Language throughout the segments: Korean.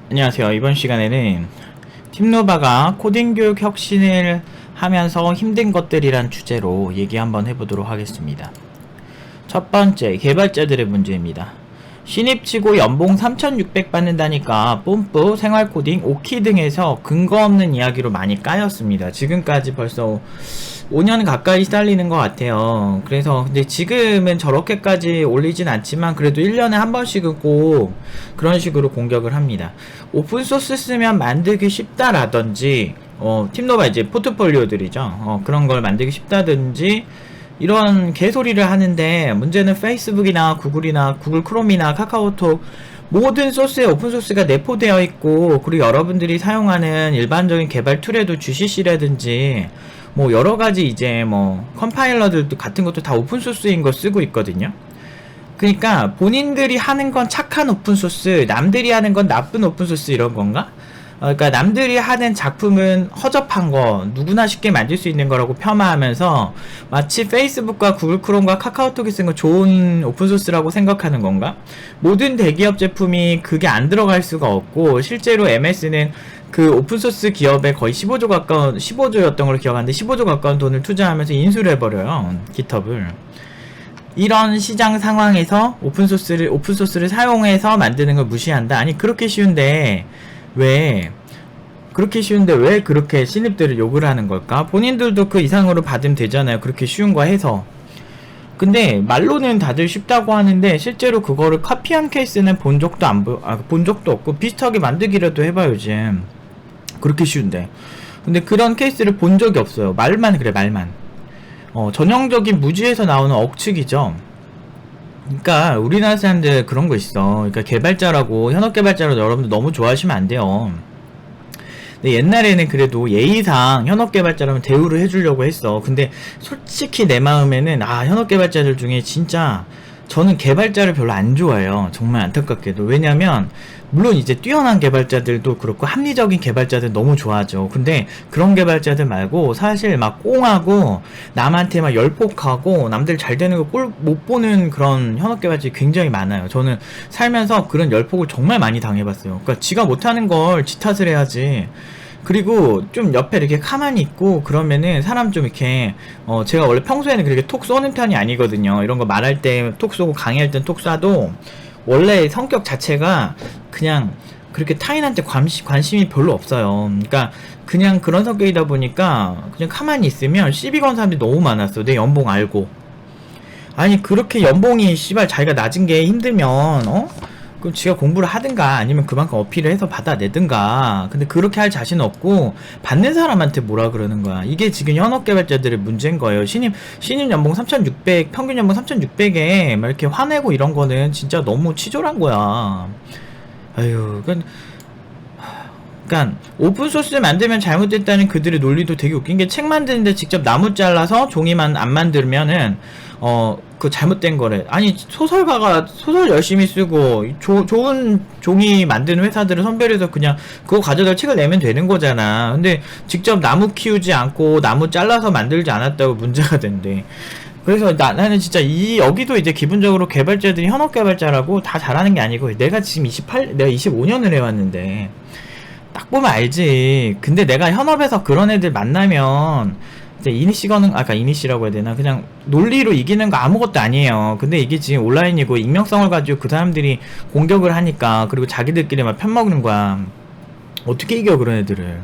안녕하세요. 이번 시간에는 팀노바가 코딩 교육 혁신을 하면서 힘든 것들이란 주제로 얘기 한번 해보도록 하겠습니다. 첫 번째, 개발자들의 문제입니다. 신입치고 연봉 3,600 받는다니까 뽐뿌, 생활코딩, 오키 등에서 근거 없는 이야기로 많이 까였습니다. 지금까지 벌써 5년 가까이 시달리는 것 같아요. 그래서 근데 지금은 저렇게까지 올리진 않지만 그래도 1년에 한 번씩은 꼭 그런 식으로 공격을 합니다. 오픈소스 쓰면 만들기 쉽다라든지 팀노바 이제 포트폴리오들이죠. 그런 걸 만들기 쉽다든지 이런 개소리를 하는데, 문제는 페이스북이나 구글이나 구글 크롬이나 카카오톡 모든 소스에 오픈소스가 내포되어 있고, 그리고 여러분들이 사용하는 일반적인 개발 툴에도 GCC라든지 뭐 여러가지 이제 뭐 컴파일러들도 같은 것도 다 오픈소스인 거 쓰고 있거든요. 그러니까 본인들이 하는 건 착한 오픈소스, 남들이 하는 건 나쁜 오픈소스 이런 건가? 그러니까 남들이 하는 작품은 허접한 거, 누구나 쉽게 만들 수 있는 거라고 폄하하면서 마치 페이스북과 구글 크롬과 카카오톡이 쓴 거 좋은 오픈소스라고 생각하는 건가? 모든 대기업 제품이 그게 안 들어갈 수가 없고, 실제로 MS는 그 오픈소스 기업에 거의 15조였던 걸로 기억하는데 15조 가까운 돈을 투자하면서 인수를 해버려요, 깃허브를. 이런 시장 상황에서 오픈소스를 사용해서 만드는 걸 무시한다? 아니, 그렇게 쉬운데 왜 그렇게 신입들을 욕을 하는 걸까? 본인들도 그 이상으로 받으면 되잖아요. 그렇게 쉬운 거 해서. 근데 말로는 다들 쉽다고 하는데 실제로 그거를 카피한 케이스는 본 적도 없고, 비슷하게 만들기라도 해봐야지. 그렇게 쉬운데. 근데 그런 케이스를 본 적이 없어요. 말만 그래, 말만. 전형적인 무지에서 나오는 억측이죠. 그러니까 우리나라 사람들 그런 거 있어. 그러니까 개발자라고, 현업 개발자라고 여러분들 너무 좋아하시면 안 돼요. 근데 옛날에는 그래도 예의상 현업 개발자라면 대우를 해주려고 했어. 근데 솔직히 내 마음에는 현업 개발자들 중에 진짜 저는 개발자를 별로 안 좋아해요. 정말 안타깝게도. 왜냐면 물론 이제 뛰어난 개발자들도 그렇고 합리적인 개발자들 너무 좋아하죠. 근데 그런 개발자들 말고 사실 막 꽁하고 남한테 막 열폭하고 남들 잘 되는 거 꼴 못 보는 그런 현업 개발자들이 굉장히 많아요. 저는 살면서 그런 열폭을 정말 많이 당해봤어요. 그러니까 지가 못하는 걸 지 탓을 해야지. 그리고 좀 옆에 이렇게 가만히 있고 그러면은 사람 좀 이렇게 제가 원래 평소에는 그렇게 톡 쏘는 편이 아니거든요. 이런 거 말할 때 톡 쏘고 강의할 땐 톡 쏴도 원래 성격 자체가 그냥 그렇게 타인한테 관심이 별로 없어요. 그러니까 그냥 그런 성격이다 보니까 그냥 가만히 있으면 시비 건 사람들이 너무 많았어. 내 연봉 알고. 아니, 그렇게 연봉이 씨발 자기가 낮은 게 힘들면 그럼 지가 공부를 하든가 아니면 그만큼 어필을 해서 받아내든가. 근데 그렇게 할 자신 없고 받는 사람한테 뭐라 그러는 거야. 이게 지금 현업 개발자들의 문제인 거예요. 신입 연봉 3,600, 평균 연봉 3,600에 막 이렇게 화내고 이런 거는 진짜 너무 치졸한 거야. 아유, 그러니까 오픈소스 만들면 잘못됐다는 그들의 논리도 되게 웃긴 게, 책 만드는데 직접 나무 잘라서 종이만 안 만들면은 그 잘못된 거래. 아니, 소설가가 소설 열심히 쓰고 좋은 종이 만드는 회사들을 선별해서 그냥 그거 가져다 책을 내면 되는 거잖아. 근데 직접 나무 키우지 않고 나무 잘라서 만들지 않았다고 문제가 된대. 그래서 나는 진짜 여기도 이제 기본적으로 개발자들이 현업 개발자라고 다 잘하는 게 아니고, 내가 지금 내가 25년을 해왔는데 딱 보면 알지. 근데 내가 현업에서 그런 애들 만나면 이제 이니시라고 해야 되나, 그냥 논리로 이기는 거 아무것도 아니에요. 근데 이게 지금 온라인이고 익명성을 가지고 그 사람들이 공격을 하니까, 그리고 자기들끼리 막 편먹는 거야. 어떻게 이겨 그런 애들을.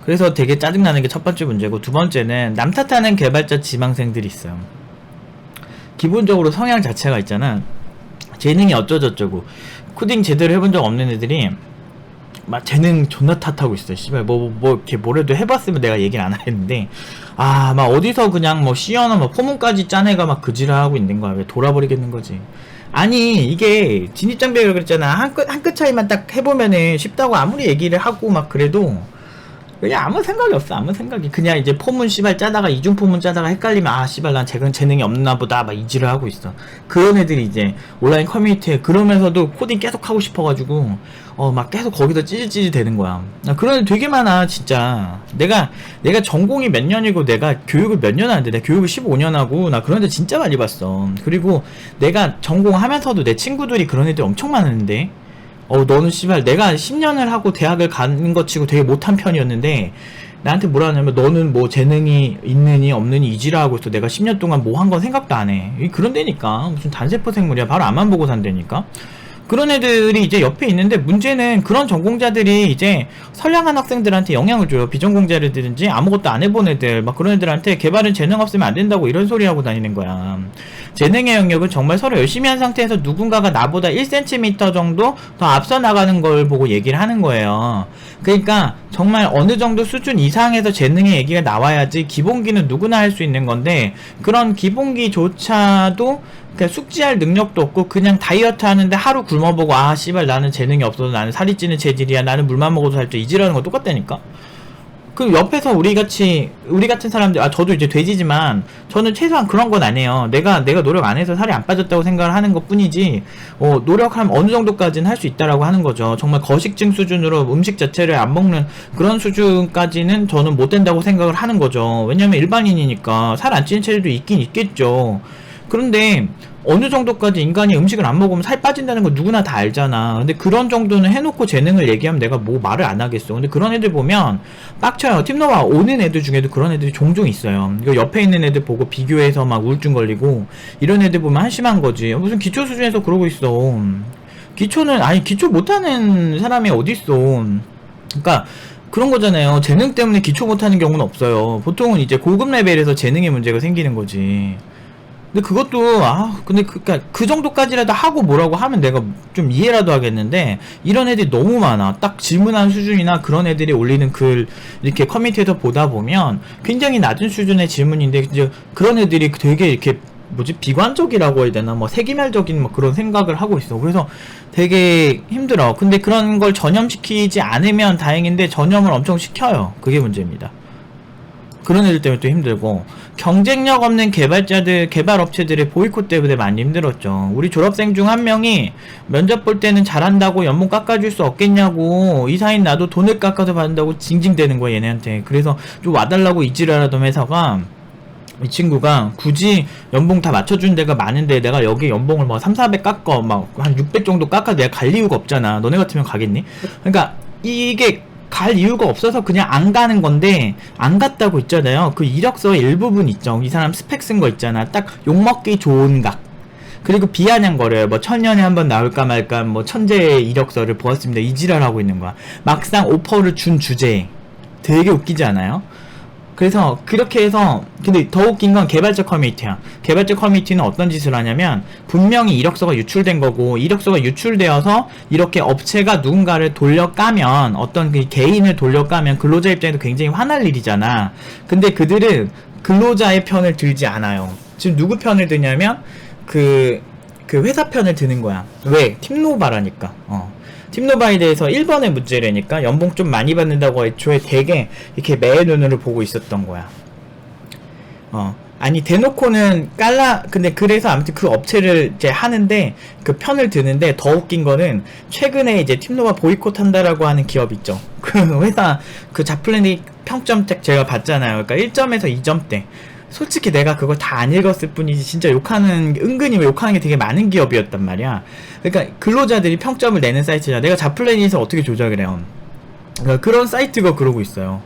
그래서 되게 짜증나는 게 첫 번째 문제고, 두 번째는 남 탓하는 개발자 지망생들이 있어요. 기본적으로 성향 자체가 있잖아. 재능이 어쩌저쩌고 코딩 제대로 해본 적 없는 애들이 막 재능 존나 탓하고 있어. 씨발 이렇게 뭐래도 해봤으면 내가 얘기를 안 하겠는데, 막 어디서 그냥 뭐 C언어 뭐 포문까지 짠 애가 막 그지를 하고 있는 거야. 왜 돌아버리겠는 거지. 아니, 이게 진입장벽이라고 그랬잖아. 한 끗 차이만 딱 해보면은 쉽다고 아무리 얘기를 하고 막 그래도 그냥 아무 생각이 없어. 아무 생각이. 그냥 이제 포문 씨발 짜다가 이중 포문 짜다가 헷갈리면 씨발 난 재능이 없나 보다 막 이지를 하고 있어. 그런 애들이 이제 온라인 커뮤니티에 그러면서도 코딩 계속 하고 싶어가지고 막 계속 거기다 찌질찌질 되는 거야. 그런 애 되게 많아 진짜. 내가 전공이 몇 년이고 내가 교육을 몇 년 하는데, 내가 교육을 15년 하고 나 그런 애들 진짜 많이 봤어. 그리고 내가 전공하면서도 내 친구들이 그런 애들 엄청 많은데 너는 씨발 내가 10년을 하고 대학을 가는 것 치고 되게 못한 편이었는데 나한테 뭐라 하냐면 너는 뭐 재능이 있느니 없느니 이지라 하고 있어. 내가 10년 동안 뭐 한 건 생각도 안 해. 그런 데니까. 무슨 단세포 생물이야. 바로 앞만 보고 산다니까. 그런 애들이 이제 옆에 있는데 문제는 그런 전공자들이 이제 선량한 학생들한테 영향을 줘요. 비전공자들이든지 아무것도 안 해본 애들 막 그런 애들한테 개발은 재능 없으면 안 된다고 이런 소리 하고 다니는 거야. 재능의 영역은 정말 서로 열심히 한 상태에서 누군가가 나보다 1cm 정도 더 앞서 나가는 걸 보고 얘기를 하는 거예요. 그러니까 정말 어느 정도 수준 이상에서 재능의 얘기가 나와야지. 기본기는 누구나 할 수 있는 건데 그런 기본기조차도 그러니까 숙지할 능력도 없고 그냥 다이어트 하는데 하루 굶어보고 아 씨발 나는 재능이 없어서 나는 살이 찌는 체질이야. 나는 물만 먹어도 살쪄. 이지라는 거 똑같다니까. 그 옆에서 우리 같은 사람들, 저도 이제 돼지지만 저는 최소한 그런 건 안 해요. 내가 노력 안 해서 살이 안 빠졌다고 생각을 하는 것 뿐이지, 노력하면 어느 정도까지는 할 수 있다라고 하는 거죠. 정말 거식증 수준으로 음식 자체를 안 먹는 그런 수준까지는 저는 못 된다고 생각을 하는 거죠. 왜냐면 일반인이니까 살 안 찌는 체질도 있긴 있겠죠. 그런데 어느 정도까지 인간이 음식을 안 먹으면 살 빠진다는 거 누구나 다 알잖아. 근데 그런 정도는 해놓고 재능을 얘기하면 내가 뭐 말을 안 하겠어. 근데 그런 애들 보면 빡쳐요. 팀노와 오는 애들 중에도 그런 애들이 종종 있어요. 이거 옆에 있는 애들 보고 비교해서 막 우울증 걸리고 이런 애들 보면 한심한 거지. 무슨 기초 수준에서 그러고 있어. 기초 못하는 사람이 어딨어. 그러니까 그런 거잖아요. 재능 때문에 기초 못하는 경우는 없어요. 보통은 이제 고급 레벨에서 재능의 문제가 생기는 거지. 근데 그것도 근데 그 정도까지라도 하고 뭐라고 하면 내가 좀 이해라도 하겠는데 이런 애들이 너무 많아. 딱 질문하는 수준이나 그런 애들이 올리는 글 이렇게 커뮤니티에서 보다 보면 굉장히 낮은 수준의 질문인데 이제 그런 애들이 되게 이렇게 비관적이라고 해야 되나 뭐 세기말적인 뭐 그런 생각을 하고 있어. 그래서 되게 힘들어. 근데 그런 걸 전염시키지 않으면 다행인데 전염을 엄청 시켜요. 그게 문제입니다. 그런 애들 때문에 또 힘들고, 경쟁력 없는 개발업체들의 보이콧 때문에 많이 힘들었죠. 우리 졸업생 중 한 명이 면접 볼 때는 잘한다고 연봉 깎아줄 수 없겠냐고, 이사인 나도 돈을 깎아서 받는다고 징징대는 거야 얘네한테. 그래서 좀 와달라고 이지랄하던 회사가, 이 친구가 굳이 연봉 다 맞춰준 데가 많은데 내가 여기 연봉을 뭐 3,400 깎아 막 한 600 정도 깎아 내가 갈 이유가 없잖아. 너네 같으면 가겠니? 그러니까 이게 갈 이유가 없어서 그냥 안 가는 건데, 안 갔다고 있잖아요. 그 이력서에 일부분 있죠. 이 사람 스펙 쓴 거 있잖아. 딱 욕먹기 좋은 각. 그리고 비아냥거려요. 뭐 천년에 한번 나올까 말까 뭐 천재의 이력서를 보았습니다. 이지랄하고 있는 거야. 막상 오퍼를 준 주제에 되게 웃기지 않아요? 그래서 그렇게 해서, 근데 더 웃긴 건 개발자 커뮤니티야. 개발자 커뮤니티는 어떤 짓을 하냐면 분명히 이력서가 유출된 거고, 이력서가 유출되어서 이렇게 업체가 누군가를 돌려까면, 어떤 그 개인을 돌려까면 근로자 입장에도 굉장히 화날 일이잖아. 근데 그들은 근로자의 편을 들지 않아요. 지금 누구 편을 드냐면 그 회사 편을 드는 거야. 왜? 팀노바라니까. 팀노바에 대해서 1번의 문제라니까. 연봉 좀 많이 받는다고 애초에 되게 이렇게 매의 눈으로 보고 있었던 거야. 아니 대놓고는 근데 그래서 아무튼 그 업체를 이제 하는데 그 편을 드는데, 더 웃긴 거는 최근에 이제 팀노바 보이콧 한다라고 하는 기업 있죠. 그 회사 그 잡플랜이 평점책 제가 봤잖아요. 그러니까 1점에서 2점대. 솔직히 내가 그걸 다 안 읽었을 뿐이지 진짜 은근히 욕하는 게 되게 많은 기업이었단 말이야. 그러니까 근로자들이 평점을 내는 사이트잖아. 내가 잡플래닛을 어떻게 조작을 해요? 그러니까 그런 사이트가 그러고 있어요.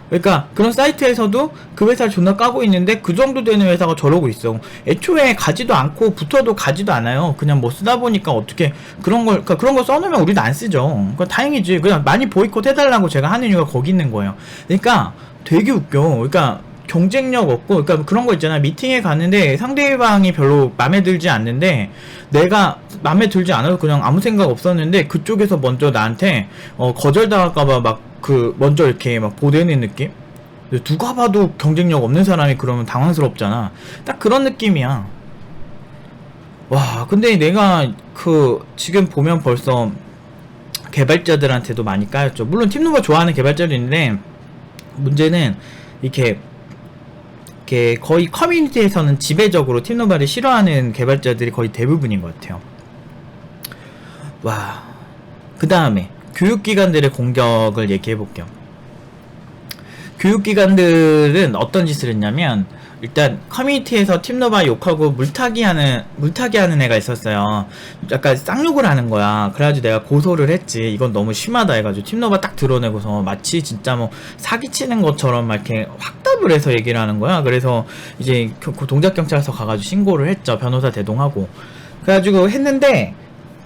그러니까 그런 사이트에서도 그 회사를 존나 까고 있는데 그 정도 되는 회사가 저러고 있어. 애초에 가지도 않고 붙어도 가지도 않아요. 그냥 뭐 쓰다 보니까 어떻게 그러니까 그런 거 써놓으면 우리도 안 쓰죠. 그러니까 다행이지. 그냥 많이 보이콧 해달라고 제가 하는 이유가 거기 있는 거예요. 그러니까 되게 웃겨. 그러니까 경쟁력 없고, 그러니까 그런 거 있잖아. 미팅에 갔는데 상대방이 별로 마음에 들지 않는데 내가 마음에 들지 않아서 그냥 아무 생각 없었는데 그쪽에서 먼저 나한테 거절당할까봐 막 먼저 이렇게 막 보내는 느낌? 누가 봐도 경쟁력 없는 사람이 그러면 당황스럽잖아. 딱 그런 느낌이야. 와, 근데 내가 지금 보면 벌써 개발자들한테도 많이 까였죠. 물론 팀노바 좋아하는 개발자도 있는데 문제는 이렇게 거의 커뮤니티에서는 지배적으로 팀노바를 싫어하는 개발자들이 거의 대부분인 것 같아요. 와, 그 다음에 교육기관들의 공격을 얘기해볼게요. 교육기관들은 어떤 짓을 했냐면 일단 커뮤니티에서 팀노바 욕하고 물타기 하는 애가 있었어요. 약간 쌍욕을 하는 거야. 그래가지고 내가 고소를 했지. 이건 너무 심하다 해가지고 팀노바 딱 드러내고서 마치 진짜 뭐 사기치는 것처럼 막 이렇게 확답을 해서 얘기를 하는 거야. 그래서 이제 그 동작경찰서 가가지고 신고를 했죠. 변호사 대동하고. 그래가지고 했는데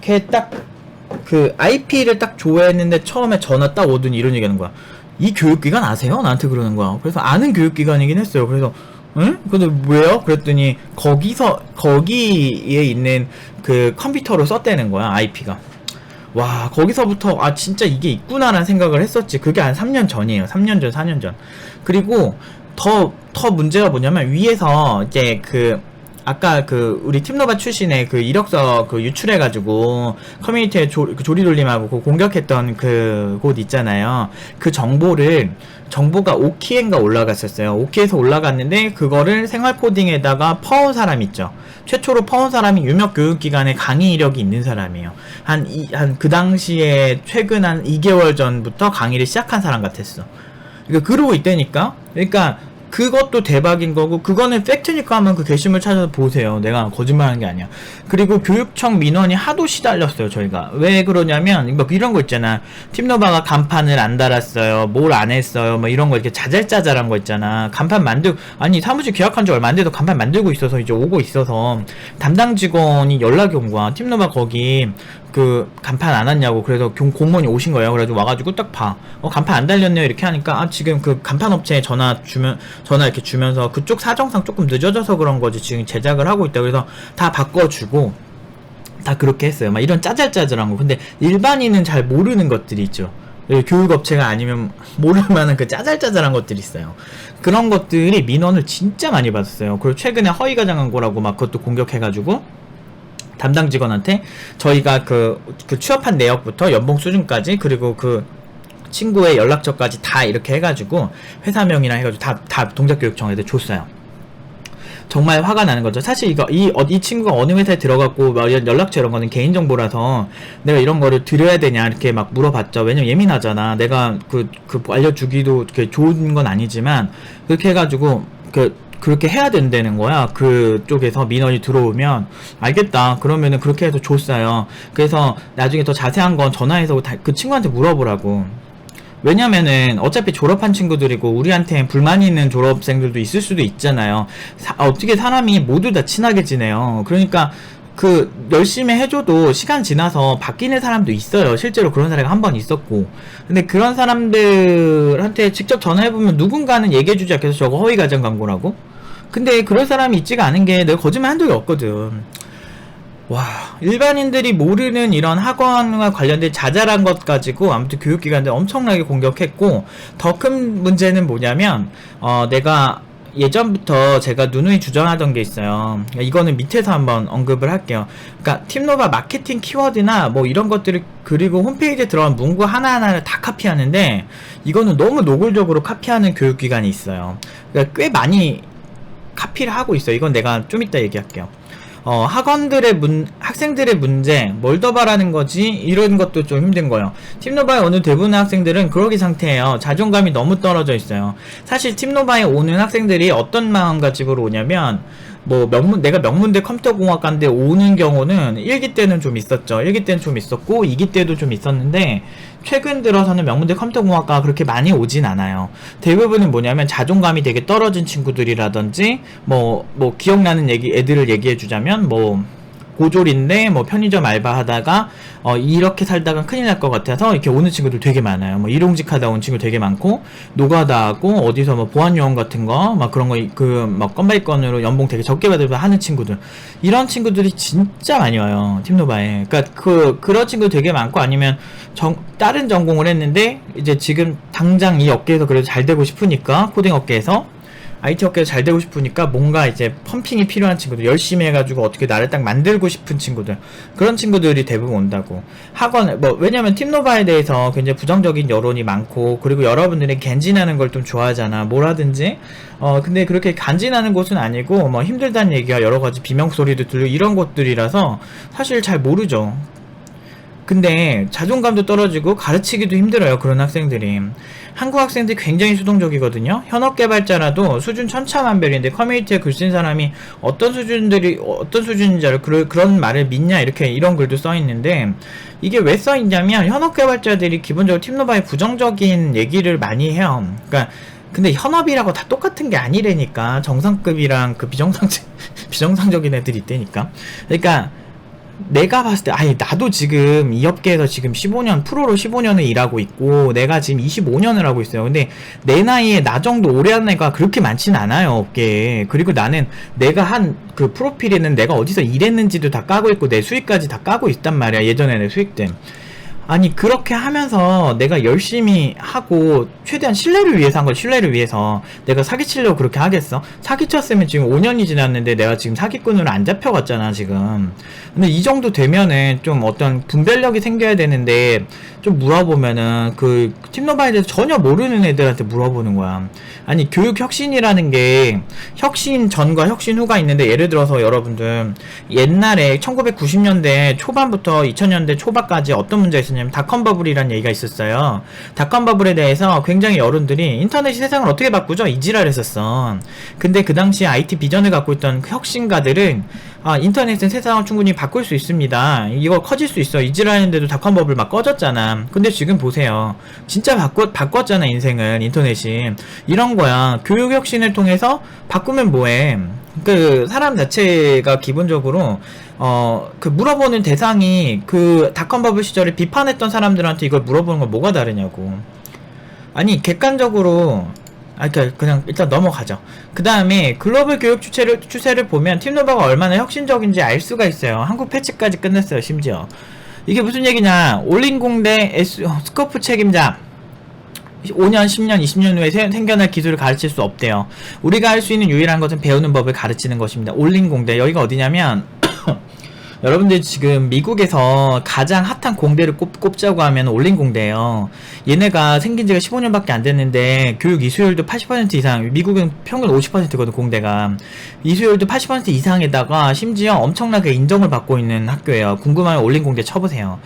걔 딱 그 IP를 딱 조회했는데 처음에 전화 딱 오더니 이런 얘기하는 거야. 이 교육기관 아세요? 나한테 그러는 거야. 그래서 아는 교육기관이긴 했어요. 그래서 응? 근데 왜요? 그랬더니 거기에 있는 그 컴퓨터로 썼다는 거야, IP가. 와, 거기서부터 아 진짜 이게 있구나라는 생각을 했었지. 그게 한 3년 전이에요. 3년 전, 4년 전. 그리고 더 문제가 뭐냐면 위에서 이제 그 아까 그 우리 팀노바 출신의 그 이력서 그 유출해가지고 커뮤니티에 조리돌림하고 그 공격했던 그 곳 있잖아요. 그 정보가 오키엔가 올라갔었어요. 오키에서 올라갔는데 그거를 생활 코딩에다가 퍼온 사람 있죠. 최초로 퍼온 사람이 유명 교육기관에 강의 이력이 있는 사람이에요. 한 그 당시에 최근 한 2개월 전부터 강의를 시작한 사람 같았어. 그러니까 그러고 있다니까. 그러니까 그것도 대박인 거고, 그거는 팩트니까 한번 그 게시물 찾아서 보세요. 내가 거짓말하는 게 아니야. 그리고 교육청 민원이 하도 시달렸어요, 저희가. 왜 그러냐면 뭐 이런 거 있잖아. 팀노바가 간판을 안 달았어요, 뭘 안 했어요, 뭐 이런 거 이렇게 자잘자잘한 거 있잖아. 간판 아니 사무실 계약한 지 얼마 안 돼도 간판 만들고 있어서 이제 오고 있어서 담당 직원이 연락이 온 거야. 팀노바 거기 그 간판 안 왔냐고. 그래서 공무원이 오신 거예요. 그래가지고 와가지고 딱 봐. 간판 안 달렸네요. 이렇게 하니까 지금 그 간판 업체에 전화 이렇게 주면서 그쪽 사정상 조금 늦어져서 그런 거지. 지금 제작을 하고 있다. 그래서 다 바꿔주고 다 그렇게 했어요. 막 이런 짜잘짜잘한 거. 근데 일반인은 잘 모르는 것들이 있죠. 교육업체가 아니면 모를 만한 그 짜잘짜잘한 것들이 있어요. 그런 것들이 민원을 진짜 많이 받았어요. 그리고 최근에 허위가장 광고라고 막 그것도 공격해가지고 담당 직원한테 저희가 그 취업한 내역부터 연봉 수준까지 그리고 그 친구의 연락처까지 다 이렇게 해가지고 회사명이랑 해가지고 다 동작교육청에다 줬어요. 정말 화가 나는 거죠. 사실 이 친구가 어느 회사에 들어갔고 연락처 이런 거는 개인정보라서 내가 이런 거를 드려야 되냐 이렇게 막 물어봤죠. 왜냐면 예민하잖아. 내가 알려주기도 좋은 건 아니지만 그렇게 해가지고 그렇게 해야 된다는 거야. 그쪽에서 민원이 들어오면 알겠다. 그러면은 그렇게 해서 줬어요. 그래서 나중에 더 자세한 건 전화해서 그 친구한테 물어보라고. 왜냐면은 어차피 졸업한 친구들이고 우리한테 불만이 있는 졸업생들도 있을 수도 있잖아요. 어떻게 사람이 모두 다 친하게 지내요. 그러니까 열심히 해줘도 시간 지나서 바뀌는 사람도 있어요. 실제로 그런 사례가 한 번 있었고. 근데 그런 사람들한테 직접 전화해보면 누군가는 얘기해주지 않겠어. 저거 허위가정 광고라고? 근데 그럴 사람이 있지가 않은 게 내가 거짓말 한 적이 없거든. 와, 일반인들이 모르는 이런 학원과 관련된 자잘한 것 가지고 아무튼 교육기관들 엄청나게 공격했고, 더 큰 문제는 뭐냐면 내가 예전부터 제가 누누이 주장하던 게 있어요. 이거는 밑에서 한번 언급을 할게요. 그러니까 팀노바 마케팅 키워드나 뭐 이런 것들을 그리고 홈페이지에 들어간 문구 하나하나를 다 카피하는데 이거는 너무 노골적으로 카피하는 교육기관이 있어요. 그러니까 꽤 많이 카피를 하고 있어요. 이건 내가 좀 이따 얘기할게요. 학생들의 문제, 뭘 더 바라는 거지? 이런 것도 좀 힘든 거예요. 팀노바에 오는 대부분의 학생들은 그러기 상태예요. 자존감이 너무 떨어져 있어요. 사실 팀노바에 오는 학생들이 어떤 마음가짐으로 오냐면, 내가 명문대 컴퓨터공학과인데 오는 경우는 1기 때는 좀 있었죠. 1기 때는 좀 있었고, 2기 때도 좀 있었는데, 최근 들어서는 명문대 컴퓨터공학과가 그렇게 많이 오진 않아요. 대부분은 뭐냐면 자존감이 되게 떨어진 친구들이라든지, 기억나는 애들을 얘기해주자면, 고졸인데 편의점 알바하다가 이렇게 살다가 큰일 날 것 같아서 이렇게 오는 친구들 되게 많아요. 일용직하다 온 친구 되게 많고, 노가다 하고 어디서 보안요원 같은 거 그런 거 건바이건으로 연봉 되게 적게 받으면서 하는 친구들, 이런 친구들이 진짜 많이 와요, 팀노바에. 그러니까 그런 친구 되게 많고, 아니면 다른 전공을 했는데 이제 지금 당장 이 업계에서 그래도 잘 되고 싶으니까, 코딩 업계에서 IT 업계에서 잘 되고 싶으니까 뭔가 이제 펌핑이 필요한 친구들, 열심히 해가지고 어떻게 나를 딱 만들고 싶은 친구들, 그런 친구들이 대부분 온다고. 왜냐면 팀노바에 대해서 굉장히 부정적인 여론이 많고, 그리고 여러분들이 간지나는 걸 좀 좋아하잖아. 뭘 하든지. 근데 그렇게 간지나는 곳은 아니고, 힘들다는 얘기가 여러가지 비명소리도 들리고 이런 곳들이라서 사실 잘 모르죠. 근데 자존감도 떨어지고 가르치기도 힘들어요. 그런 학생들이. 한국 학생들이 굉장히 수동적이거든요. 현업 개발자라도 수준 천차만별인데 커뮤니티에 글 쓴 사람이 어떤 수준인지 알아? 그런 말을 믿냐 이렇게 이런 글도 써있는데, 이게 왜 써있냐면 현업 개발자들이 기본적으로 팀노바에 부정적인 얘기를 많이 해요. 그러니까 근데 현업이라고 다 똑같은 게 아니라니까. 정상급이랑 그 비정상적인 애들이 있다니까. 그러니까 내가 봤을 때, 아니, 나도 지금 이 업계에서 지금 15년, 프로로 15년을 일하고 있고, 내가 지금 25년을 하고 있어요. 근데 내 나이에 나 정도 오래 한 애가 그렇게 많진 않아요, 업계에. 그리고 나는 내가 한 그 프로필에는 내가 어디서 일했는지도 다 까고 있고, 내 수익까지 다 까고 있단 말이야, 예전에 내 수익들. 아니, 그렇게 하면서 내가 열심히 하고 최대한 신뢰를 위해서 한 걸, 신뢰를 위해서 내가 사기치려고 그렇게 하겠어? 사기쳤으면 지금 5년이 지났는데 내가 지금 사기꾼으로 안 잡혀갔잖아 지금. 근데 이 정도 되면은 좀 어떤 분별력이 생겨야 되는데, 좀 물어보면은 그 팀노바에 대해서 전혀 모르는 애들한테 물어보는 거야. 아니, 교육 혁신이라는 게 혁신 전과 혁신 후가 있는데, 예를 들어서 여러분들 옛날에 1990년대 초반부터 2000년대 초반까지 어떤 문제가 있었냐면 닷컴 버블이라는 얘기가 있었어요. 닷컴 버블에 대해서 굉장히 여론들이 인터넷이 세상을 어떻게 바꾸죠? 이지랄 했었어. 근데 그 당시에 IT 비전을 갖고 있던 혁신가들은, 아, 인터넷은 세상을 충분히 바꿀 수 있습니다. 이거 커질 수 있어. 이지랄 했는데도 닷컴 버블 막 꺼졌잖아. 근데 지금 보세요. 진짜 바꿨잖아, 인생을, 인터넷이. 이런 거야. 교육 혁신을 통해서 바꾸면 뭐해. 그 사람 자체가 기본적으로 그 물어보는 대상이 그 닷컴 버블 시절에 비판했던 사람들한테 이걸 물어보는 건 뭐가 다르냐고. 아니, 객관적으로, 그냥 일단 넘어가죠. 그 다음에 글로벌 교육 추세를 보면 팀노바가 얼마나 혁신적인지 알 수가 있어요. 한국 패치까지 끝냈어요, 심지어. 이게 무슨 얘기냐. 올린공대 스코프 책임자 5년, 10년, 20년 후에 생겨날 기술을 가르칠 수 없대요. 우리가 할 수 있는 유일한 것은 배우는 법을 가르치는 것입니다. 올린공대. 여기가 어디냐면 여러분들 지금 미국에서 가장 핫한 공대를 꼽자고 하면 올린공대예요. 얘네가 생긴 지가 15년밖에 안 됐는데 교육 이수율도 80% 이상, 미국은 평균 50%거든 공대가. 이수율도 80% 이상에다가 심지어 엄청나게 인정을 받고 있는 학교예요. 궁금하면 올린공대 쳐보세요.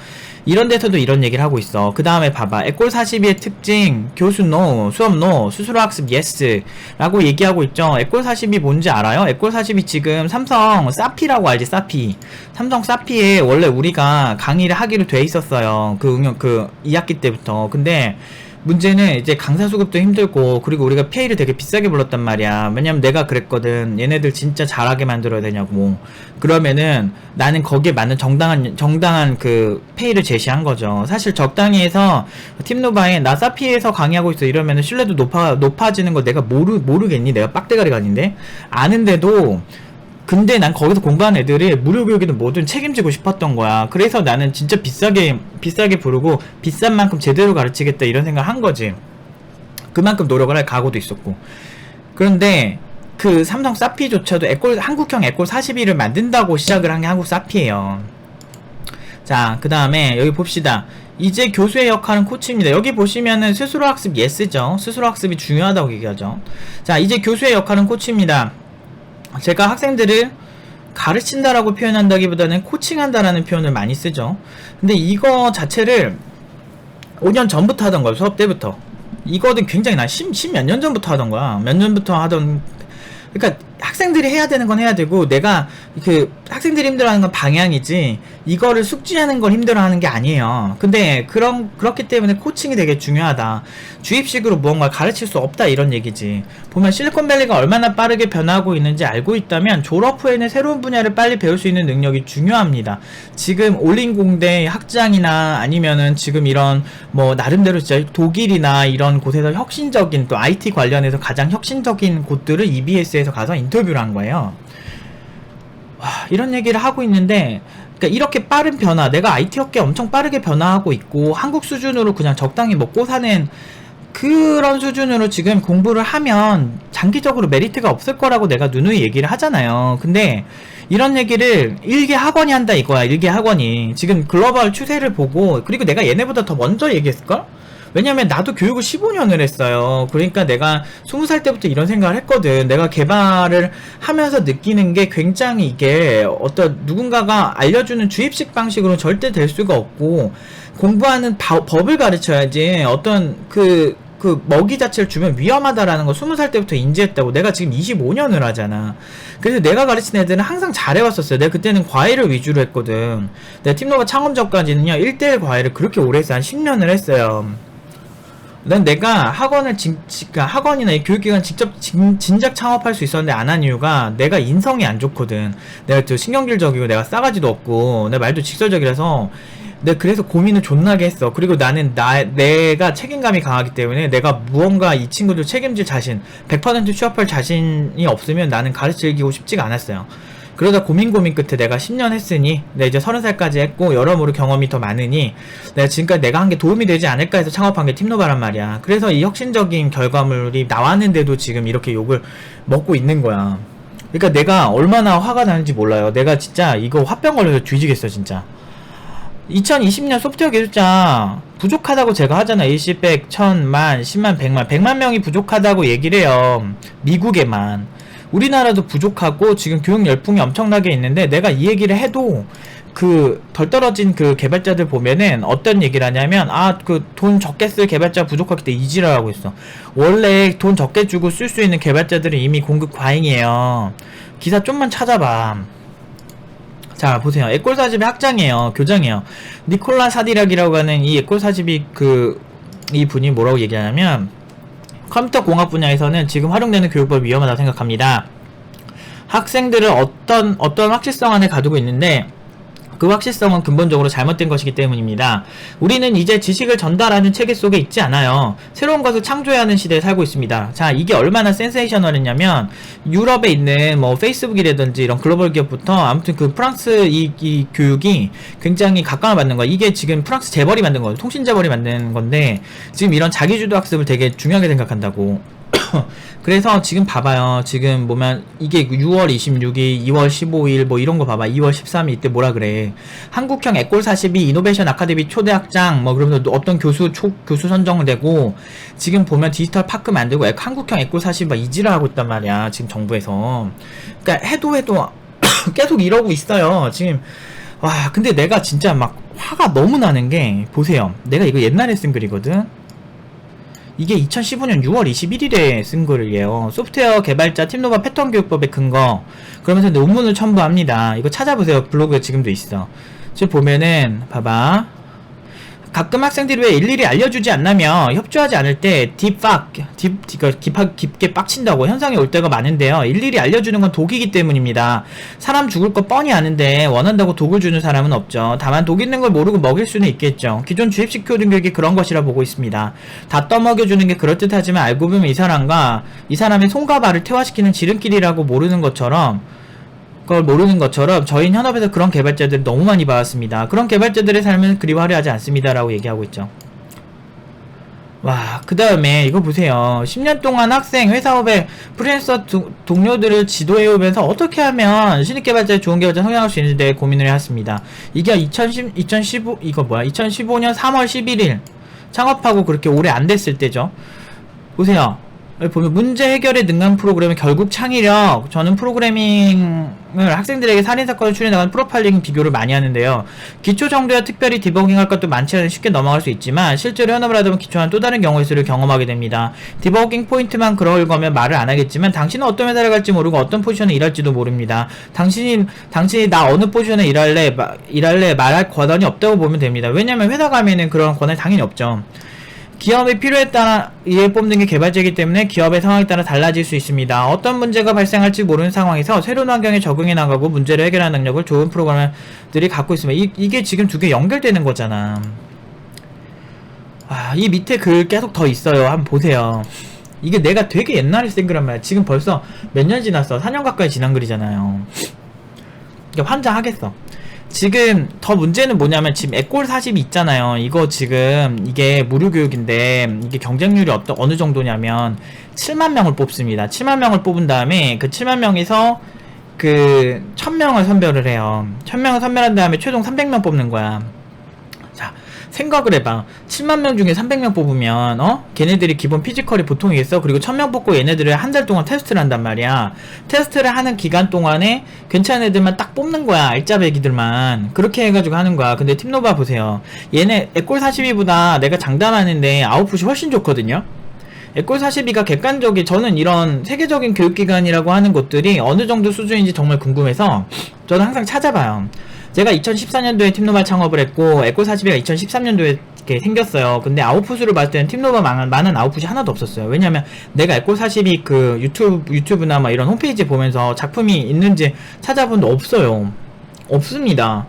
이런 데서도 이런 얘기를 하고 있어. 그 다음에 봐봐. 에꼴 42의 특징, 교수 노, 수업 노, 스스로 학습 예스 라고 얘기하고 있죠. 에꼴 42 뭔지 알아요? 에꼴 42 지금 삼성 사피라고 알지? 사피. 삼성 사피에 원래 우리가 강의를 하기로 돼 있었어요. 그 2학기 때부터. 근데 문제는 이제 강사 수급도 힘들고, 그리고 우리가 페이를 되게 비싸게 불렀단 말이야. 왜냐면 내가 그랬거든. 얘네들 진짜 잘하게 만들어야 되냐고. 그러면은 나는 거기에 맞는 정당한 그 페이를 제시한 거죠. 사실 적당히 해서 팀노바에 나 사피에서 강의하고 있어 이러면은 신뢰도 높아지는 거 내가 모르겠니? 내가 빡대가리가 아닌데? 아는데도, 근데 난 거기서 공부한 애들이 무료 교육이든 뭐든 책임지고 싶었던 거야. 그래서 나는 진짜 비싸게 부르고 비싼 만큼 제대로 가르치겠다 이런 생각을 한 거지. 그만큼 노력을 할 각오도 있었고. 그런데 그 삼성 사피조차도 한국형 에꼴 42를 만든다고 시작을 한 게 한국 사피예요. 자, 그 다음에 여기 봅시다. 이제 교수의 역할은 코치입니다. 여기 보시면은 스스로 학습 예스죠. 스스로 학습이 중요하다고 얘기하죠. 자, 이제 교수의 역할은 코치입니다. 제가 학생들을 가르친다라고 표현한다기보다는 코칭한다라는 표현을 많이 쓰죠. 근데 이거 자체를 5년 전부터 하던 거예요. 수업 때부터. 이거는 굉장히 난 10몇 년 전부터 하던 거야. 몇 년부터 하던. 그러니까 학생들이 해야 되는 건 해야 되고, 내가 그 학생들이 힘들어하는 건 방향이지 이거를 숙지하는 걸 힘들어하는 게 아니에요. 근데 그렇기 때문에 코칭이 되게 중요하다. 주입식으로 무언가를 가르칠 수 없다 이런 얘기지. 보면 실리콘밸리가 얼마나 빠르게 변하고 있는지 알고 있다면 졸업 후에는 새로운 분야를 빨리 배울 수 있는 능력이 중요합니다. 지금 올린공대 학장이나 아니면은 지금 이런 뭐 나름대로 진짜 독일이나 이런 곳에서 혁신적인, 또 IT 관련해서 가장 혁신적인 곳들을 EBS에서 가서 인터뷰를 한 거예요. 와, 이런 얘기를 하고 있는데, 그러니까 이렇게 빠른 변화, 내가 IT 업계 엄청 빠르게 변화하고 있고 한국 수준으로 그냥 적당히 먹고 사는 그런 수준으로 지금 공부를 하면 장기적으로 메리트가 없을 거라고 내가 누누이 얘기를 하잖아요. 근데 이런 얘기를 일개 학원이 한다 이거야. 일개 학원이 지금 글로벌 추세를 보고, 그리고 내가 얘네보다 더 먼저 얘기했을걸? 왜냐면 나도 교육을 15년을 했어요. 그러니까 내가 20살 때부터 이런 생각을 했거든. 내가 개발을 하면서 느끼는 게 굉장히 이게 어떤 누군가가 알려주는 주입식 방식으로 절대 될 수가 없고, 공부하는 법을 가르쳐야지 어떤 그 먹이 자체를 주면 위험하다라는 거 20살 때부터 인지했다고. 내가 지금 25년을 하잖아. 그래서 내가 가르친 애들은 항상 잘해왔었어요. 내가 그때는 과외를 위주로 했거든. 내가 팀노바 창업 전까지는요 1대1 과외를 그렇게 오래 했어요. 한 10년을 했어요. 난 내가 학원을 학원이나 이 교육기관 직접 진작 창업할 수 있었는데 안 한 이유가 내가 인성이 안 좋거든. 내가 또 신경질적이고 내가 싸가지도 없고 내 말도 직설적이라서 내가 그래서 고민을 존나게 했어. 그리고 나는 내가 책임감이 강하기 때문에 내가 무언가 이 친구들 책임질 자신 100% 취업할 자신이 없으면 나는 가르치고 싶지가 않았어요. 그러다 고민 끝에 내가 10년 했으니 내가 이제 30살까지 했고 여러모로 경험이 더 많으니 내가 지금까지 내가 한 게 도움이 되지 않을까 해서 창업한 게 팀노바란 말이야. 그래서 이 혁신적인 결과물이 나왔는데도 지금 이렇게 욕을 먹고 있는 거야. 그러니까 내가 얼마나 화가 나는지 몰라요. 내가 진짜 이거 화병 걸려서 뒤지겠어 진짜. 2020년 소프트웨어 기술자 부족하다고 제가 하잖아. 10, 100, 1000, 만, 10만, 100만 100만 명이 부족하다고 얘기를 해요. 미국에만. 우리나라도 부족하고 지금 교육 열풍이 엄청나게 있는데 내가 이 얘기를 해도 그 덜 떨어진 그 개발자들 보면은 어떤 얘기를 하냐면 그 돈 적게 쓸 개발자 부족하기 때문에 이지랄하고 있어. 원래 돈 적게 주고 쓸 수 있는 개발자들은 이미 공급 과잉이에요. 기사 좀만 찾아봐. 자 보세요. 에꼴4집의 학장이에요. 교장이에요. 니콜라 사디락이라고 하는 이 에꼴4집이 이 분이 뭐라고 얘기하냐면 컴퓨터 공학 분야에서는 지금 활용되는 교육법이 위험하다고 생각합니다. 학생들을 어떤 확실성 안에 가두고 있는데 그 확실성은 근본적으로 잘못된 것이기 때문입니다. 우리는 이제 지식을 전달하는 체계 속에 있지 않아요. 새로운 것을 창조해야 하는 시대에 살고 있습니다. 자, 이게 얼마나 센세이셔널했냐면 유럽에 있는 뭐 페이스북이라든지 이런 글로벌 기업부터 아무튼 그 프랑스 이 교육이 굉장히 각광을 받는 거야. 이게 지금 프랑스 재벌이 만든 거예요. 통신 재벌이 만든 건데 지금 이런 자기주도 학습을 되게 중요하게 생각한다고. 그래서 지금 봐봐요. 지금 보면 이게 6월 26일, 2월 15일 뭐 이런 거 봐봐. 2월 13일 이때 뭐라 그래. 한국형 에꼴42 이노베이션 아카데미 초대학장 뭐 그러면서 어떤 교수 선정되고 지금 보면 디지털 파크 만들고 한국형 에꼴42 막 이지를 하고 있단 말이야. 지금 정부에서. 그러니까 해도 계속 이러고 있어요. 지금 와 근데 내가 진짜 막 화가 너무 나는 게 보세요. 내가 이거 옛날에 쓴 글이거든. 이게 2015년 6월 21일에 쓴 글이에요. 소프트웨어 개발자 팀노바 패턴 교육법의 근거. 그러면서 논문을 첨부합니다. 이거 찾아보세요. 블로그에 지금도 있어. 지금 보면은 봐봐. 가끔 학생들이 왜 일일이 알려주지 않나며 협조하지 않을 때 깊게 빡친다고 현상이 올 때가 많은데요. 일일이 알려주는 건 독이기 때문입니다. 사람 죽을 거 뻔히 아는데 원한다고 독을 주는 사람은 없죠. 다만 독 있는 걸 모르고 먹일 수는 있겠죠. 기존 주입식 교육이 그런 것이라 보고 있습니다. 다 떠먹여주는 게 그럴듯하지만 알고 보면 이 사람의 손과 발을 퇴화시키는 지름길이라고 모르는 것처럼 저희 현업에서 그런 개발자들을 너무 많이 봐왔습니다. 그런 개발자들의 삶은 그리 화려하지 않습니다. 라고 얘기하고 있죠. 와, 그 다음에 이거 보세요. 10년 동안 학생, 회사업의 프리랜서 동료들을 지도해오면서 어떻게 하면 신입개발자의 좋은 개발자 성장할 수 있는지 고민을 해왔습니다. 이게 2015년 3월 11일 창업하고 그렇게 오래 안 됐을 때죠. 보세요. 여기 보면 문제 해결에 능한 프로그램은 결국 창의력. 저는 프로그래밍을 학생들에게 살인사건을 추리해나가는 프로파일링 비교를 많이 하는데요. 기초 정도야 특별히 디버깅할 것도 많지 않아 쉽게 넘어갈 수 있지만 실제로 현업을 하다 보면 기초한 또 다른 경우의 수를 경험하게 됩니다. 디버깅 포인트만 그럴 거면 말을 안 하겠지만 당신은 어떤 회사를 갈지 모르고 어떤 포지션에 일할지도 모릅니다. 당신이 나 어느 포지션에 일할래 말할 권한이 없다고 보면 됩니다. 왜냐면 회사 가면은 그런 권한이 당연히 없죠. 기업의 필요에 따라 이해 뽑는 게 개발자이기 때문에 기업의 상황에 따라 달라질 수 있습니다. 어떤 문제가 발생할지 모르는 상황에서 새로운 환경에 적응해 나가고 문제를 해결하는 능력을 좋은 프로그래머들이 갖고 있습니다. 이게 지금 두 개 연결되는 거잖아. 이 밑에 글 계속 더 있어요. 한번 보세요. 이게 내가 되게 옛날에 쓴 글란 말이야. 지금 벌써 몇 년 지났어. 4년 가까이 지난 글이잖아요. 그러니까 환장하겠어. 지금 더 문제는 뭐냐면 지금 에꼴40이 있잖아요. 이거 지금 이게 무료교육인데 이게 경쟁률이 어느 정도냐면 7만 명을 뽑습니다. 7만 명을 뽑은 다음에 그 7만 명에서 그 1000명을 선별을 해요. 1000명을 선별한 다음에 최종 300명 뽑는 거야. 자, 생각을 해봐. 7만 명 중에 300명 뽑으면 걔네들이 기본 피지컬이 보통이겠어? 그리고 1000명 뽑고 얘네들을 한 달 동안 테스트를 한단 말이야. 테스트를 하는 기간 동안에 괜찮은 애들만 딱 뽑는 거야. 알짜배기들만. 그렇게 해가지고 하는 거야. 근데 팀노바 보세요. 얘네 에꼴 42보다 내가 장담하는데 아웃풋이 훨씬 좋거든요. 에꼴 42가 객관적인, 저는 이런 세계적인 교육기관이라고 하는 곳들이 어느 정도 수준인지 정말 궁금해서 저는 항상 찾아봐요. 제가 2014년도에 팀노바 창업을 했고 에꼴 42가 2013년도에 이렇게 생겼어요. 근데 아웃풋으로 봤을 때는 팀노바만한 아웃풋이 하나도 없었어요. 왜냐면 내가 에꼴 42 그 유튜브나 막 이런 홈페이지 보면서 작품이 있는지 찾아본 적 없어요. 없습니다.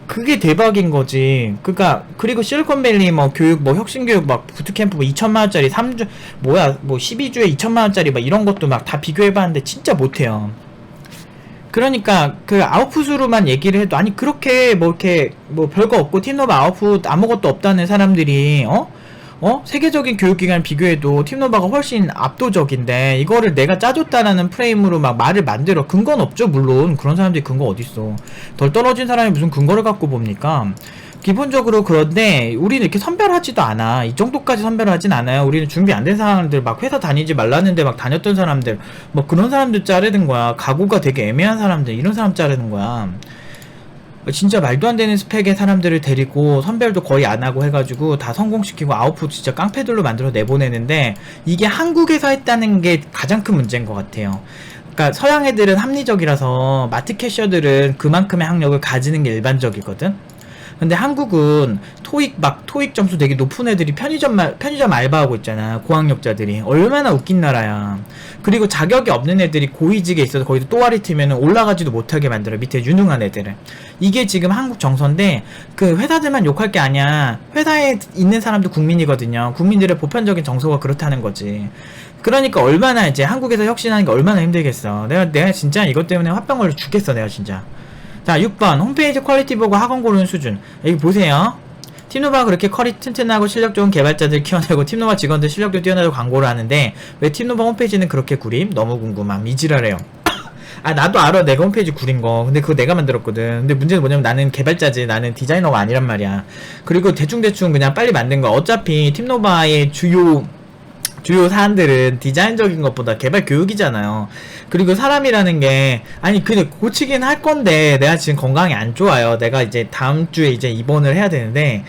그게 대박인 거지. 그니까, 그리고 실리콘밸리 뭐 교육, 뭐 혁신교육 막 부트캠프 뭐 2천만원짜리 3주, 뭐야, 뭐 12주에 2천만원짜리 막 이런 것도 막 다 비교해봤는데 진짜 못해요. 그러니까 그 아웃풋으로만 얘기를 해도, 아니 그렇게 뭐 이렇게 뭐 별거 없고 팀노바 아웃풋 아무것도 없다는 사람들이 세계적인 교육기관 비교해도 팀노바가 훨씬 압도적인데 이거를 내가 짜줬다라는 프레임으로 막 말을 만들어. 근거는 없죠. 물론 그런 사람들이 근거 어딨어. 덜 떨어진 사람이 무슨 근거를 갖고 봅니까? 기본적으로. 그런데 우리는 이렇게 선별하지도 않아. 이 정도까지 선별하진 않아요. 우리는 준비 안 된 사람들, 막 회사 다니지 말라는데 막 다녔던 사람들, 뭐 그런 사람들 자르는 거야. 각오가 되게 애매한 사람들, 이런 사람 자르는 거야. 진짜 말도 안 되는 스펙의 사람들을 데리고 선별도 거의 안 하고 해가지고 다 성공시키고 아웃풋 진짜 깡패들로 만들어 내보내는데, 이게 한국에서 했다는 게 가장 큰 문제인 것 같아요. 그러니까 서양 애들은 합리적이라서 마트 캐셔들은 그만큼의 학력을 가지는 게 일반적이거든. 근데 한국은 토익 점수 되게 높은 애들이 편의점 알바하고 있잖아. 고학력자들이. 얼마나 웃긴 나라야. 그리고 자격이 없는 애들이 고위직에 있어서 거기도 또아리 트면은 올라가지도 못하게 만들어. 밑에 유능한 애들을. 이게 지금 한국 정서인데, 그 회사들만 욕할 게 아니야. 회사에 있는 사람도 국민이거든요. 국민들의 보편적인 정서가 그렇다는 거지. 그러니까 얼마나 이제 한국에서 혁신하는 게 얼마나 힘들겠어. 내가 진짜 이것 때문에 화병 걸려 죽겠어, 내가 진짜. 자, 6번 홈페이지 퀄리티 보고 학원 고르는 수준. 여기 보세요. 팀노바가 그렇게 퀄리티 튼튼하고 실력 좋은 개발자들 키워내고 팀노바 직원들 실력도 뛰어나고 광고를 하는데 왜 팀노바 홈페이지는 그렇게 구림? 너무 궁금함. 이지랄해요. 아, 나도 알아. 내가 홈페이지 구린 거. 근데 그거 내가 만들었거든. 근데 문제는 뭐냐면 나는 개발자지. 나는 디자이너가 아니란 말이야. 그리고 대충대충 그냥 빨리 만든 거. 어차피 팀노바의 주요 사안들은 디자인적인 것보다 개발 교육이잖아요. 그리고 사람이라는 게, 아니 근데 고치긴 할 건데 내가 지금 건강이 안 좋아요. 내가 이제 다음 주에 이제 입원을 해야 되는데,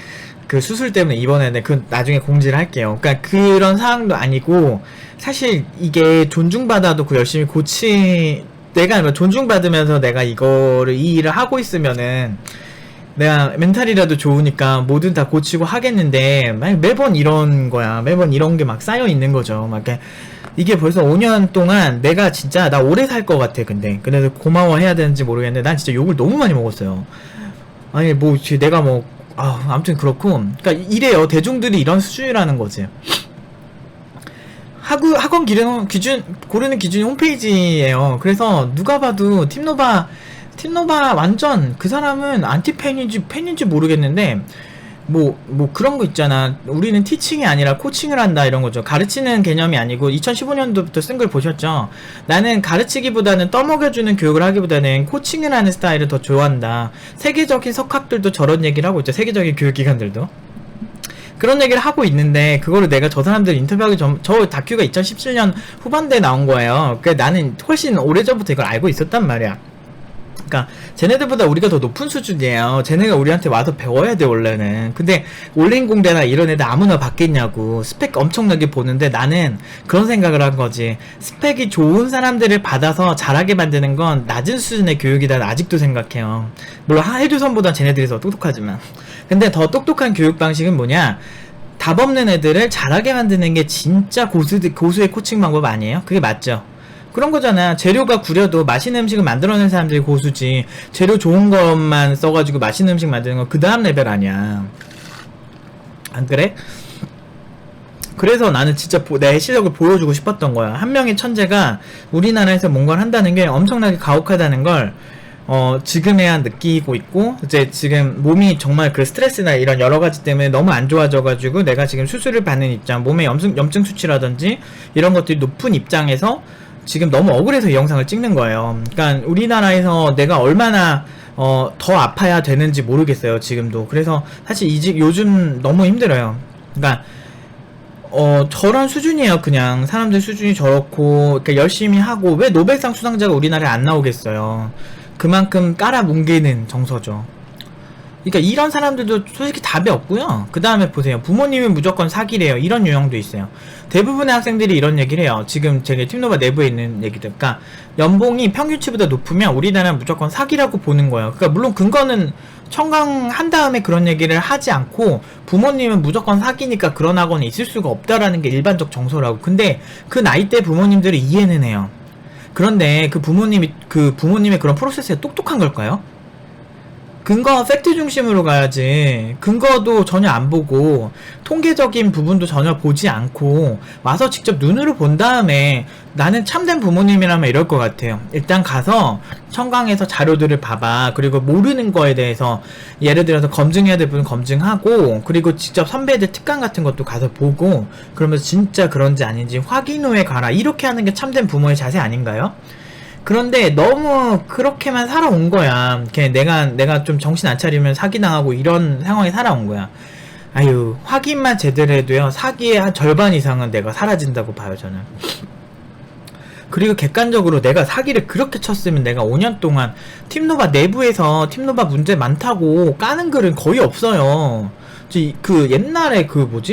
그 수술 때문에 입원했는데 그 나중에 공지를 할게요. 그러니까 그런 상황도 아니고, 사실 이게 존중받아도 그 열심히 내가 존중받으면서 내가 이 일을 하고 있으면은 내가 멘탈이라도 좋으니까 뭐든 다 고치고 하겠는데, 매번 이런 거야. 매번 이런 게 막 쌓여 있는 거죠. 막 이게 벌써 5년 동안 내가 진짜 나 오래 살 것 같아. 근데 그래서 고마워해야 되는지 모르겠는데 난 진짜 욕을 너무 많이 먹었어요. 아니 뭐 내가 뭐 아무튼 그렇고, 그러니까 이래요. 대중들이 이런 수준이라는 거지. 학원 고르는 기준이 홈페이지예요. 그래서 누가 봐도 팀노바 완전 그 사람은 팬인지 모르겠는데, 뭐 그런 거 있잖아. 우리는 티칭이 아니라 코칭을 한다, 이런 거죠. 가르치는 개념이 아니고. 2015년도부터 쓴 걸 보셨죠? 나는 가르치기보다는 떠먹여주는 교육을 하기보다는 코칭을 하는 스타일을 더 좋아한다. 세계적인 석학들도 저런 얘기를 하고 있죠. 세계적인 교육기관들도 그런 얘기를 하고 있는데, 그거를 내가 저 사람들 인터뷰하기 저 다큐가 2017년 후반대에 나온 거예요. 그러니까 나는 훨씬 오래전부터 이걸 알고 있었단 말이야. 그러니까 쟤네들보다 우리가 더 높은 수준이에요. 쟤네가 우리한테 와서 배워야 돼 원래는. 근데 온라인공대나 이런 애들 아무나 받겠냐고 스펙 엄청나게 보는데, 나는 그런 생각을 한 거지. 스펙이 좋은 사람들을 받아서 잘하게 만드는 건 낮은 수준의 교육이다, 아직도 생각해요. 물론 해조선보다 쟤네들이 더 똑똑하지만. 근데 더 똑똑한 교육 방식은 뭐냐, 답 없는 애들을 잘하게 만드는 게 진짜 고수의 코칭 방법 아니에요? 그게 맞죠? 그런 거잖아. 재료가 구려도 맛있는 음식을 만들어낸 사람들이 고수지, 재료 좋은 것만 써가지고 맛있는 음식 만드는 건 그 다음 레벨 아니야. 안 그래? 그래서 나는 진짜 내 실력을 보여주고 싶었던 거야. 한 명의 천재가 우리나라에서 뭔가를 한다는 게 엄청나게 가혹하다는 걸 지금에야 느끼고 있고, 이제 지금 몸이 정말 그 스트레스나 이런 여러 가지 때문에 너무 안 좋아져가지고 내가 지금 수술을 받는 입장, 몸에 염증 수치라든지 이런 것들이 높은 입장에서 지금 너무 억울해서 이 영상을 찍는 거예요. 그러니까 우리나라에서 내가 얼마나 더 아파야 되는지 모르겠어요, 지금도. 그래서 사실 요즘 너무 힘들어요. 그러니까 저런 수준이에요. 그냥 사람들 수준이 저렇고, 그러니까 열심히 하고. 왜 노벨상 수상자가 우리나라에 안 나오겠어요. 그만큼 깔아뭉개는 정서죠. 그러니까 이런 사람들도 솔직히 답이 없고요. 그 다음에 보세요. 부모님은 무조건 사기래요. 이런 유형도 있어요. 대부분의 학생들이 이런 얘기를 해요. 지금 제가 팀노바 내부에 있는 얘기들. 그러니까 연봉이 평균치보다 높으면 우리나라는 무조건 사기라고 보는 거예요. 그러니까 물론 근거는 청강한 다음에 그런 얘기를 하지 않고, 부모님은 무조건 사기니까 그런 학원이 있을 수가 없다라는 게 일반적 정서라고. 근데 그 나이대 부모님들이 이해는 해요. 그런데 그 부모님의 그런 프로세스가 똑똑한 걸까요? 근거 팩트 중심으로 가야지. 근거도 전혀 안 보고 통계적인 부분도 전혀 보지 않고 와서 직접 눈으로 본 다음에, 나는 참된 부모님이라면 이럴 것 같아요. 일단 가서 청강에서 자료들을 봐봐. 그리고 모르는 거에 대해서 예를 들어서 검증해야 될 부분 검증하고, 그리고 직접 선배들 특강 같은 것도 가서 보고, 그러면서 진짜 그런지 아닌지 확인 후에 가라. 이렇게 하는 게 참된 부모의 자세 아닌가요? 그런데 너무 그렇게만 살아온 거야. 내가 좀 정신 안 차리면 사기당하고 이런 상황에 살아온 거야. 아유, 확인만 제대로 해도요, 사기의 한 절반 이상은 내가 사라진다고 봐요, 저는. 그리고 객관적으로 내가 사기를 그렇게 쳤으면 내가 5년 동안 팀노바 내부에서 팀노바 문제 많다고 까는 글은 거의 없어요. 그 옛날에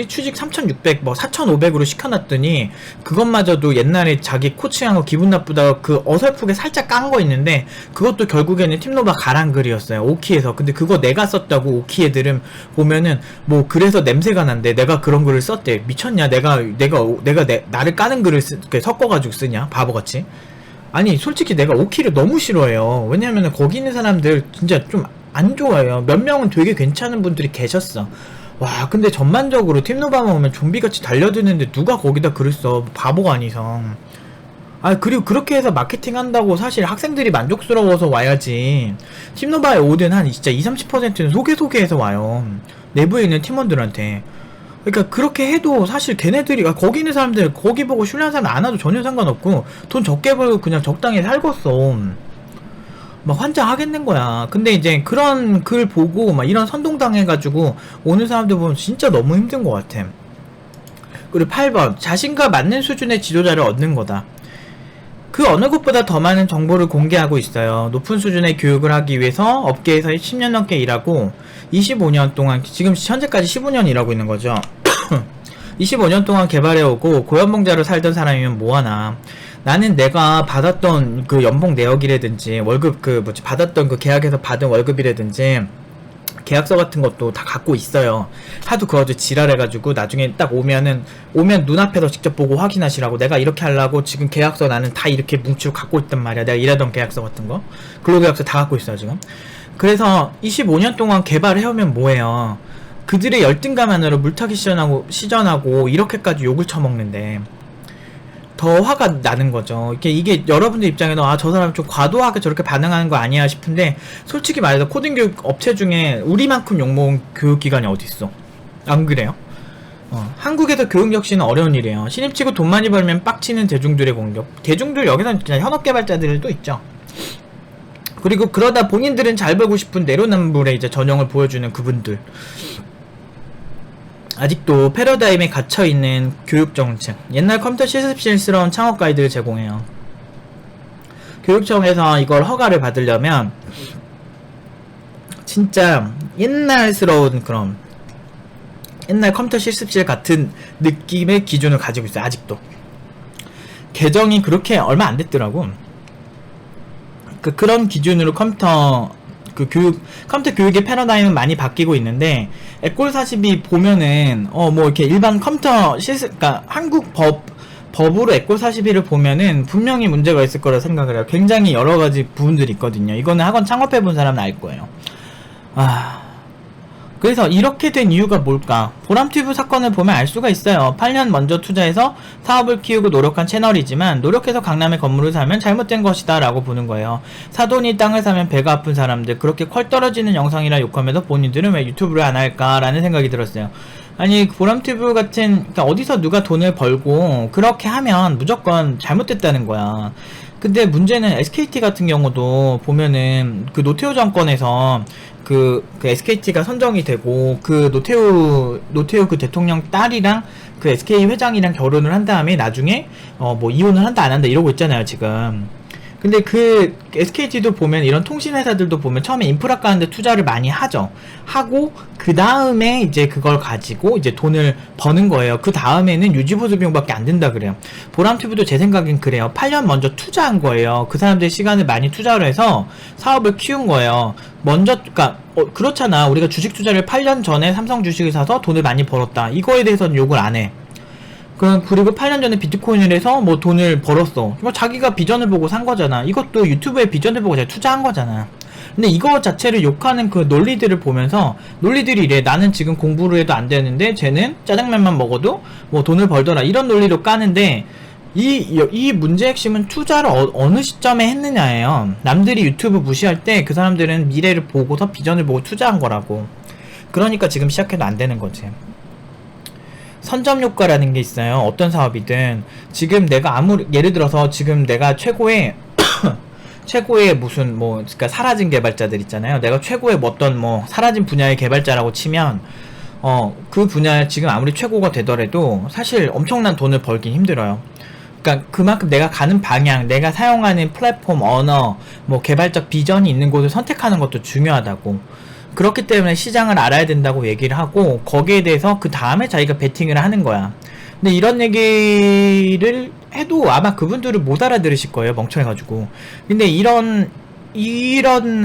취직 3,600 뭐 4,500으로 시켜놨더니 그것마저도 옛날에 자기 코칭한 거 기분 나쁘다고 그 어설프게 살짝 깐 거 있는데, 그것도 결국에는 팀노바 가란 글이었어요, 오키에서. 근데 그거 내가 썼다고 오키 애들은 보면은 뭐 그래서 냄새가 난대. 내가 그런 글을 썼대. 미쳤냐? 나를 까는 글을 섞어가지고 쓰냐? 바보같이. 아니 솔직히 내가 오키를 너무 싫어해요. 왜냐면은 거기 있는 사람들 진짜 좀 안 좋아요. 몇 명은 되게 괜찮은 분들이 계셨어. 와, 근데 전반적으로 팀노바만 오면 좀비같이 달려드는데 누가 거기다 글을 써? 바보가 아니성. 그리고 그렇게 해서 마케팅 한다고 사실 학생들이 만족스러워서 와야지. 팀노바에 오든 한 진짜 20-30%는 소개해서 와요. 내부에 있는 팀원들한테. 그러니까 그렇게 해도 사실 걔네들이, 거기 있는 사람들, 거기 보고 신뢰하는 사람 안 와도 전혀 상관없고, 돈 적게 벌고 그냥 적당히 살겠어. 막 환장하겠는 거야. 근데 이제 그런 글 보고 막 이런 선동당해가지고 오는 사람들 보면 진짜 너무 힘든 것 같아. 그리고 8번, 자신과 맞는 수준의 지도자를 얻는 거다. 그 어느 곳보다 더 많은 정보를 공개하고 있어요. 높은 수준의 교육을 하기 위해서 업계에서 10년 넘게 일하고 25년 동안, 지금 현재까지 15년 일하고 있는 거죠. 25년 동안 개발해오고 고연봉자로 살던 사람이면 뭐하나. 나는 내가 받았던 그 연봉 내역이라든지 월급 받았던 그 계약에서 받은 월급이라든지 계약서 같은 것도 다 갖고 있어요. 하도 그거 아주 지랄해가지고 나중에 딱 오면 눈앞에서 직접 보고 확인하시라고. 내가 이렇게 하려고 지금 계약서 나는 다 이렇게 뭉치고 갖고 있단 말이야. 내가 일하던 계약서 같은 거, 근로계약서 다 갖고 있어요 지금. 그래서 25년 동안 개발해오면 뭐해요. 그들의 열등감만으로 물타기 시전하고 이렇게까지 욕을 처먹는데 더 화가 나는 거죠. 이게 여러분들 입장에는 저 사람 좀 과도하게 저렇게 반응하는 거 아니야 싶은데, 솔직히 말해서 코딩 교육 업체 중에 우리만큼 욕먹은 교육기관이 어딨어? 안 그래요? 한국에서 교육 역시는 어려운 일이에요. 신입치고 돈 많이 벌면 빡치는 대중들의 공격. 대중들 여기서는 그냥 현업개발자들도 있죠. 그리고 그러다 본인들은 잘 벌고 싶은 내로남불의 이제 전형을 보여주는 그분들. 아직도 패러다임에 갇혀있는 교육정책. 옛날 컴퓨터 실습실스러운 창업 가이드를 제공해요. 교육청에서 이걸 허가를 받으려면 진짜 옛날스러운 그런 옛날 컴퓨터 실습실 같은 느낌의 기준을 가지고 있어요. 아직도 개정이 그렇게 얼마 안 됐더라고. 그런 기준으로 컴퓨터 교육의 패러다임은 많이 바뀌고 있는데, 에꼴 42 보면은 뭐 이렇게 일반 컴퓨터 그러니까 한국 법으로 에꼴 42를 보면은 분명히 문제가 있을 거라 생각을 해요. 굉장히 여러 가지 부분들이 있거든요. 이거는 학원 창업해본 사람은 알 거예요. 그래서 이렇게 된 이유가 뭘까? 보람튜브 사건을 보면 알 수가 있어요. 8년 먼저 투자해서 사업을 키우고 노력한 채널이지만 노력해서 강남에 건물을 사면 잘못된 것이다 라고 보는 거예요. 사돈이 땅을 사면 배가 아픈 사람들, 그렇게 퀄 떨어지는 영상이라 욕하면서 본인들은 왜 유튜브를 안 할까 라는 생각이 들었어요. 아니 보람튜브 같은 그러니까 어디서 누가 돈을 벌고 그렇게 하면 무조건 잘못됐다는 거야. 근데 문제는 SKT 같은 경우도 보면은 그 노태우 정권에서 그 SKT가 선정이 되고 그 노태우 그 대통령 딸이랑 그 SK 회장이랑 결혼을 한 다음에 나중에 뭐 이혼을 한다 안 한다 이러고 있잖아요 지금. 근데 그 SKT도 보면 이런 통신회사들도 보면 처음에 인프라 까는데 투자를 많이 하죠. 하고 그 다음에 이제 그걸 가지고 이제 돈을 버는 거예요. 그 다음에는 유지보수 비용밖에 안 든다 그래요. 보람튜브도 제 생각엔 그래요. 8년 먼저 투자한 거예요. 그 사람들 시간을 많이 투자를 해서 사업을 키운 거예요. 먼저 그러니까 그렇잖아. 우리가 주식 투자를 8년 전에 삼성 주식을 사서 돈을 많이 벌었다. 이거에 대해서는 욕을 안 해. 그리고 8년 전에 비트코인을 해서 뭐 돈을 벌었어. 뭐 자기가 비전을 보고 산 거잖아. 이것도 유튜브에 비전을 보고 잘 투자한 거잖아. 근데 이거 자체를 욕하는 그 논리들을 보면서 논리들이 이래. 나는 지금 공부를 해도 안 되는데 쟤는 짜장면만 먹어도 뭐 돈을 벌더라. 이런 논리로 까는데 이 문제의 핵심은 투자를 어느 시점에 했느냐예요. 남들이 유튜브 무시할 때 그 사람들은 미래를 보고서 비전을 보고 투자한 거라고. 그러니까 지금 시작해도 안 되는 거지. 선점 효과라는 게 있어요. 어떤 사업이든 지금 내가 예를 들어서 지금 내가 최고의 무슨 그러니까 사라진 개발자들 있잖아요. 내가 최고의 어떤 사라진 분야의 개발자라고 치면 그 분야 지금 아무리 최고가 되더라도 사실 엄청난 돈을 벌긴 힘들어요. 그러니까 그만큼 내가 가는 방향, 내가 사용하는 플랫폼, 언어, 개발적 비전이 있는 곳을 선택하는 것도 중요하다고. 그렇기 때문에 시장을 알아야 된다고 얘기를 하고 거기에 대해서 그 다음에 자기가 베팅을 하는 거야. 근데 이런 얘기를 해도 아마 그분들은 못 알아들으실 거예요. 멍청해가지고. 근데 이런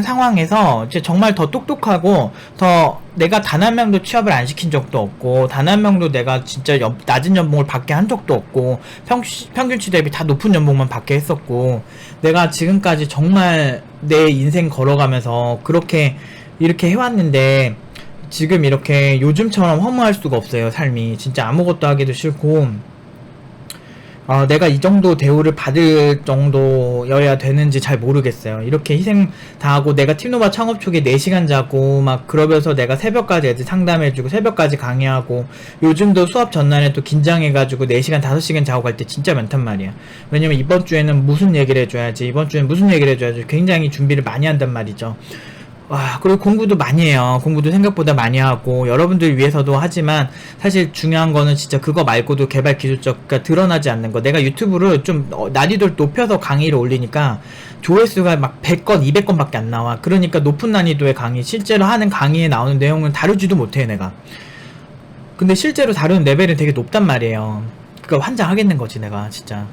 상황에서 이제 정말 더 똑똑하고 더 내가 단 한 명도 취업을 안 시킨 적도 없고 단 한 명도 내가 진짜 낮은 연봉을 받게 한 적도 없고 평균치 대비 다 높은 연봉만 받게 했었고 내가 지금까지 정말 내 인생 걸어가면서 이렇게 해왔는데 지금 이렇게 요즘처럼 허무할 수가 없어요. 삶이 진짜 아무것도 하기도 싫고 내가 이 정도 대우를 받을 정도여야 되는지 잘 모르겠어요. 이렇게 희생 당하고 내가 팀노바 창업 초기에 4시간 자고 막 그러면서 내가 새벽까지 애들 상담해주고 새벽까지 강의하고 요즘도 수업 전날에 또 긴장해가지고 4시간 5시간 자고 갈 때 진짜 많단 말이야. 왜냐면 이번 주에는 무슨 얘기를 해줘야지 굉장히 준비를 많이 한단 말이죠. 그리고 공부도 많이 해요. 공부도 생각보다 많이 하고 여러분들 위해서도 하지만 사실 중요한 거는 진짜 그거 말고도 개발 기술적 그러니까 드러나지 않는 거. 내가 유튜브를 좀 난이도를 높여서 강의를 올리니까 조회수가 막 100건 200건 밖에 안 나와. 그러니까 높은 난이도의 강의 실제로 하는 강의에 나오는 내용은 다루지도 못해 내가. 근데 실제로 다루는 레벨은 되게 높단 말이에요. 그러니까 환장하겠는 거지 내가 진짜.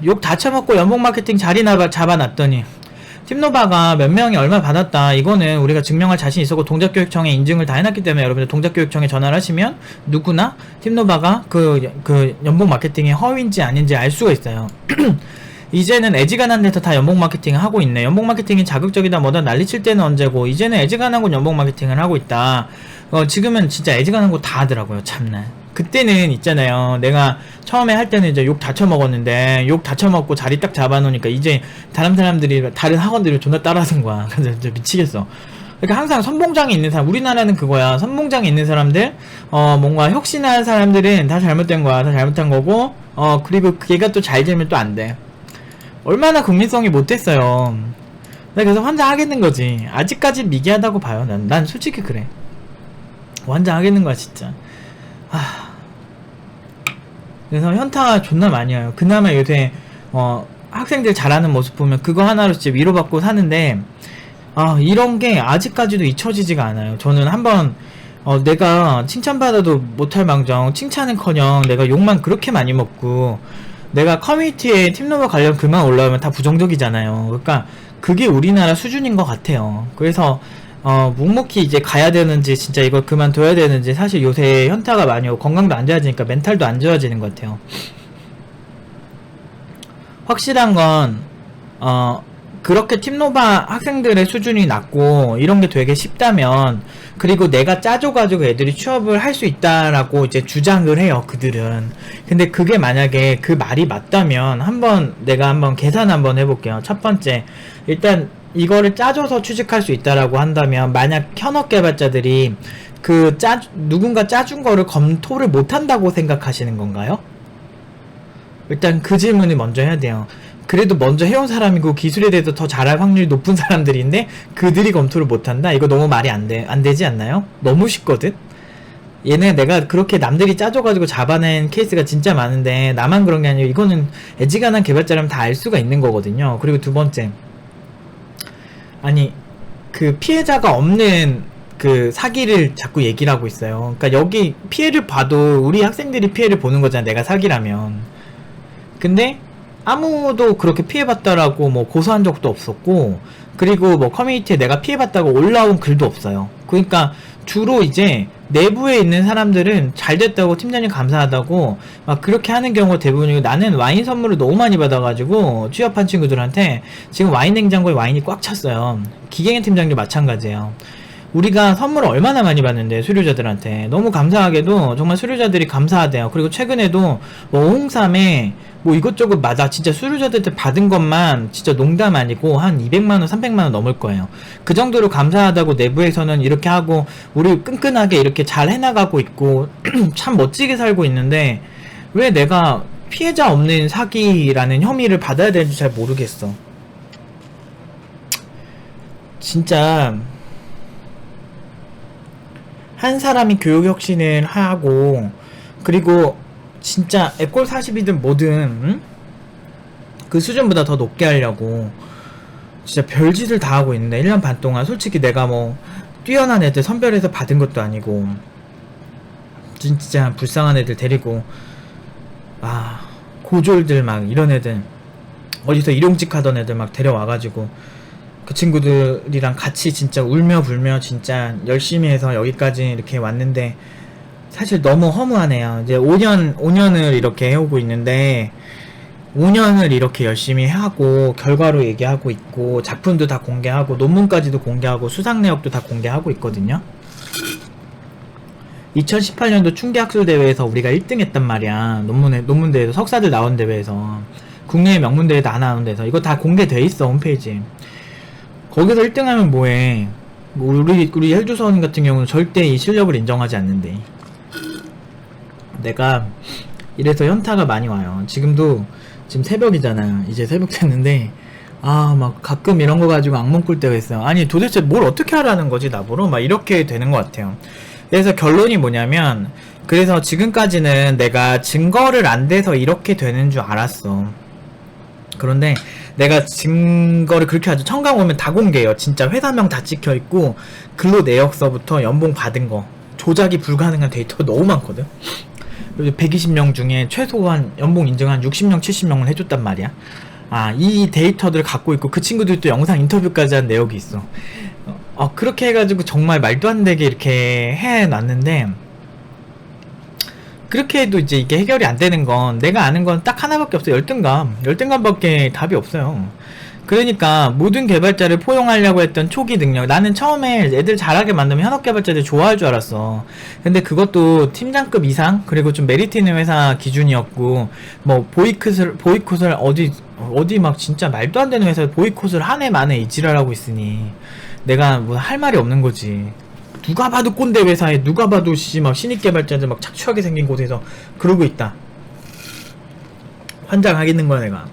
욕 다 처먹고 연봉 마케팅 자리나 잡아놨더니 팀노바가 몇 명이 얼마 받았다. 이거는 우리가 증명할 자신 있었고 동작교육청에 인증을 다 해놨기 때문에 여러분들 동작교육청에 전화를 하시면 누구나 팀노바가 그 연봉 마케팅이 허위인지 아닌지 알 수가 있어요. 이제는 애지간한 데서 다 연봉 마케팅을 하고 있네. 연봉 마케팅이 자극적이다 뭐다 난리칠 때는 언제고 이제는 애지간한 곳 연봉 마케팅을 하고 있다. 지금은 진짜 애지간한 곳 다 하더라고요. 참나. 그때는 있잖아요. 내가 처음에 할 때는 이제 욕 다 처먹었는데 욕 다 처먹고 자리 딱 잡아놓으니까 이제 다른 학원들이 존나 따라하는 거야. 그래서 진짜 미치겠어. 그러니까 항상 선봉장에 있는 사람, 우리나라는 그거야. 선봉장에 있는 사람들, 뭔가 혁신하는 사람들은 다 잘못된 거야. 다 잘못한 거고, 그리고 걔가 또 잘 되면 또 안 돼. 얼마나 국민성이 못됐어요. 그래서 환장하겠는 거지. 아직까지 미개하다고 봐요. 난 솔직히 그래. 환장하겠는 거야, 진짜. 그래서 현타 존나 많이 와요. 그나마 요새 학생들 잘하는 모습 보면 그거 하나로 진짜 위로받고 사는데 이런 게 아직까지도 잊혀지지가 않아요. 저는 한번 내가 칭찬받아도 못할 망정 칭찬은커녕 내가 욕만 그렇게 많이 먹고 내가 커뮤니티에 팀노바 관련 글만 올라오면 다 부정적이잖아요. 그러니까 그게 우리나라 수준인 것 같아요. 그래서 묵묵히 이제 가야 되는지 진짜 이걸 그만둬야 되는지 사실 요새 현타가 많이 오고 건강도 안 좋아지니까 멘탈도 안 좋아지는 것 같아요. 확실한 건 그렇게 팀노바 학생들의 수준이 낮고 이런 게 되게 쉽다면 그리고 내가 짜줘가지고 애들이 취업을 할 수 있다라고 이제 주장을 해요. 그들은. 근데 그게 만약에 그 말이 맞다면 내가 한번 계산 한번 해볼게요. 첫 번째 일단 이거를 짜줘서 취직할 수 있다라고 한다면 만약 현업 개발자들이 누군가 짜준 거를 검토를 못한다고 생각하시는 건가요? 일단 그 질문을 먼저 해야 돼요. 그래도 먼저 해온 사람이고 기술에 대해서 더 잘할 확률이 높은 사람들인데 그들이 검토를 못한다? 이거 너무 말이 안 되지 않나요? 너무 쉽거든? 얘네 내가 그렇게 남들이 짜줘가지고 잡아낸 케이스가 진짜 많은데 나만 그런 게 아니고 이거는 애지간한 개발자라면 다 알 수가 있는 거거든요. 그리고 두 번째, 아니 그 피해자가 없는 그 사기를 자꾸 얘기를 하고 있어요. 그러니까 여기 피해를 봐도 우리 학생들이 피해를 보는 거잖아, 내가 사기라면. 근데 아무도 그렇게 피해봤다라고 뭐 고소한 적도 없었고, 그리고 뭐 커뮤니티에 내가 피해봤다고 올라온 글도 없어요. 그러니까 주로 이제 내부에 있는 사람들은 잘 됐다고, 팀장님 감사하다고 막 그렇게 하는 경우가 대부분이고, 나는 와인 선물을 너무 많이 받아가지고 취업한 친구들한테 지금 와인 냉장고에 와인이 꽉 찼어요. 기계행 팀장도 마찬가지예요. 우리가 선물을 얼마나 많이 받는데, 수료자들한테. 너무 감사하게도 정말 수료자들이 감사하대요. 그리고 최근에도 뭐 홍삼에 뭐 이것저것 맞아, 진짜 수료자들한테 받은 것만 진짜 농담 아니고 한 200만원 300만원 넘을 거예요. 그 정도로 감사하다고 내부에서는 이렇게 하고 우리 끈끈하게 이렇게 잘 해나가고 있고 참 멋지게 살고 있는데, 왜 내가 피해자 없는 사기라는 혐의를 받아야 되는지 잘 모르겠어. 진짜 한 사람이 교육혁신을 하고, 그리고 진짜 에꼴 40이든 뭐든 그 수준보다 더 높게 하려고 진짜 별짓을 다 하고 있는데, 1년 반 동안 솔직히 내가 뭐 뛰어난 애들 선별해서 받은 것도 아니고 진짜 불쌍한 애들 데리고, 고졸들 막 이런 애들 어디서 일용직 하던 애들 막 데려와가지고 그 친구들이랑 같이 진짜 울며 불며 진짜 열심히 해서 여기까지 이렇게 왔는데, 사실 너무 허무하네요. 이제 5년을 이렇게 해오고 있는데, 5년을 이렇게 열심히 하고 결과로 얘기하고 있고 작품도 다 공개하고 논문까지도 공개하고 수상 내역도 다 공개하고 있거든요. 2018년도 충기학술대회에서 우리가 1등 했단 말이야. 논문대회에서, 석사들 나온 대회에서, 국내의 명문대회도 안 나오는 데서. 이거 다 공개돼 있어, 홈페이지에. 거기서 1등하면 뭐해. 우리 헬조선님 같은 경우는 절대 이 실력을 인정하지 않는데. 내가 이래서 현타가 많이 와요. 지금 새벽이잖아. 이제 새벽 됐는데 막 가끔 이런 거 가지고 악몽 꿀 때가 있어요. 아니 도대체 뭘 어떻게 하라는 거지 나보러? 막 이렇게 되는 것 같아요. 그래서 결론이 뭐냐면, 그래서 지금까지는 내가 증거를 안 대서 이렇게 되는 줄 알았어. 그런데 내가 증거를 그렇게 하죠. 청강 오면 다 공개해요. 진짜 회사명 다 찍혀있고 근로 내역서부터 연봉 받은 거, 조작이 불가능한 데이터가 너무 많거든. 120명 중에 최소한 연봉 인증 한 60명 70명을 해줬단 말이야. 이 데이터들을 갖고 있고 그 친구들도 영상 인터뷰까지 한 내역이 있어. 그렇게 해가지고 정말 말도 안 되게 이렇게 해놨는데, 그렇게 해도 이제 이게 해결이 안 되는 건, 내가 아는 건 딱 하나밖에 없어. 열등감밖에 답이 없어요. 그러니까 모든 개발자를 포용하려고 했던 초기 능력, 나는 처음에 애들 잘하게 만들면 현업 개발자들 좋아할 줄 알았어. 근데 그것도 팀장급 이상, 그리고 좀 메리트 있는 회사 기준이었고, 뭐 보이콧을 어디 막 진짜 말도 안 되는 회사에 보이콧을 한 해 만에 이 지랄하고 있으니 내가 뭐 할 말이 없는 거지. 누가 봐도 꼰대 회사에, 누가 봐도 막 신입 개발자들 막 착취하게 생긴 곳에서 그러고 있다. 환장하겠는 거야 내가.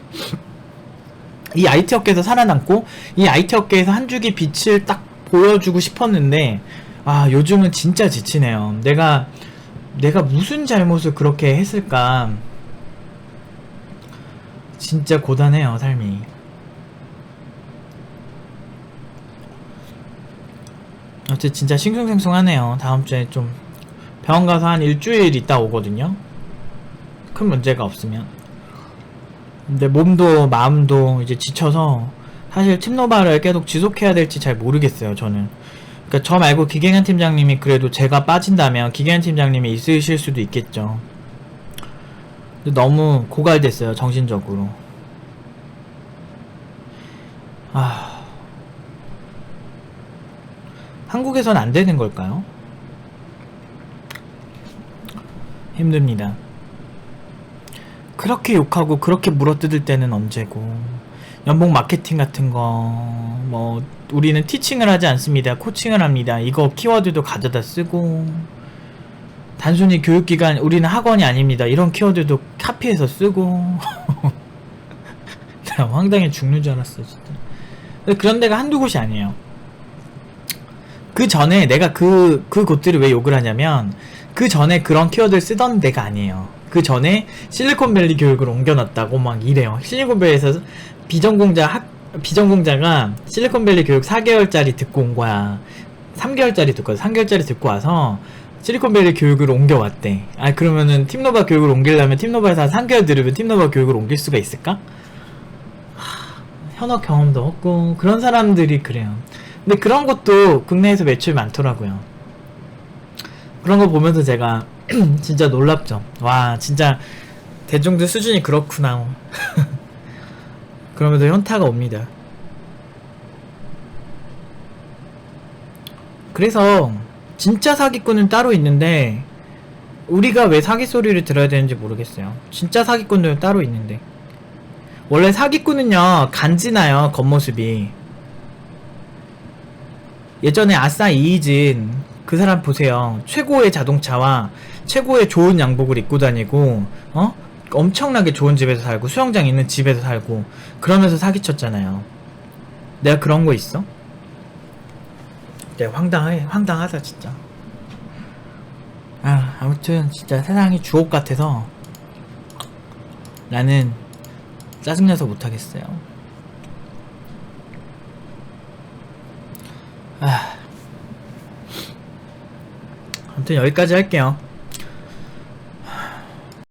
이 IT 업계에서 살아남고 이 IT 업계에서 한 줄기 빛을 딱 보여주고 싶었는데, 요즘은 진짜 지치네요. 내가 무슨 잘못을 그렇게 했을까. 진짜 고단해요 삶이. 어째 진짜 싱숭생숭하네요. 다음주에 좀 병원 가서 한 일주일 있다 오거든요. 큰 문제가 없으면. 근데 몸도 마음도 이제 지쳐서 사실 팀노바를 계속 지속해야 될지 잘 모르겠어요 저는. 그러니까 저 말고 기계현 팀장님이, 그래도 제가 빠진다면 기계현 팀장님이 있으실 수도 있겠죠. 근데 너무 고갈됐어요 정신적으로. 한국에선 안 되는 걸까요? 힘듭니다. 그렇게 욕하고 그렇게 물어뜯을 때는 언제고, 연봉 마케팅 같은 거, 뭐, 우리는 티칭을 하지 않습니다. 코칭을 합니다. 이거 키워드도 가져다 쓰고, 단순히 교육기관, 우리는 학원이 아닙니다. 이런 키워드도 카피해서 쓰고. 내가 황당해 죽는 줄 알았어, 진짜. 근데 그런 데가 한두 곳이 아니에요. 그 전에 내가 그 곳들을 왜 욕을 하냐면, 그 전에 그런 키워드를 쓰던 데가 아니에요. 그 전에 실리콘밸리 교육을 옮겨놨다고 막 이래요. 실리콘밸리에서 비전공자가 실리콘밸리 교육 4개월짜리 듣고 온 거야. 3개월짜리 듣고 3개월짜리 듣고 와서 실리콘밸리 교육을 옮겨왔대. 아, 그러면은 팀노바 교육을 옮기려면 팀노바에서 한 3개월 들으면 팀노바 교육을 옮길 수가 있을까? 현업 경험도 없고 그런 사람들이 그래요. 근데 그런 것도 국내에서 매출 많더라고요. 그런 거 보면서 제가 진짜 놀랍죠. 와, 진짜 대중들 수준이 그렇구나. 그러면서 현타가 옵니다. 그래서 진짜 사기꾼은 따로 있는데 우리가 왜 사기 소리를 들어야 되는지 모르겠어요. 진짜 사기꾼들은 따로 있는데 원래 사기꾼은요 간지나요. 겉모습이. 예전에 아싸 이이진 그 사람 보세요. 최고의 자동차와 최고의 좋은 양복을 입고 다니고 엄청나게 좋은 집에서 살고 수영장 있는 집에서 살고 그러면서 사기쳤잖아요. 내가 그런 거 있어? 내가 황당하다 진짜. 아무튼 진짜 세상이 주옥 같아서 나는 짜증나서 못하겠어요. 아무튼 여기까지 할게요.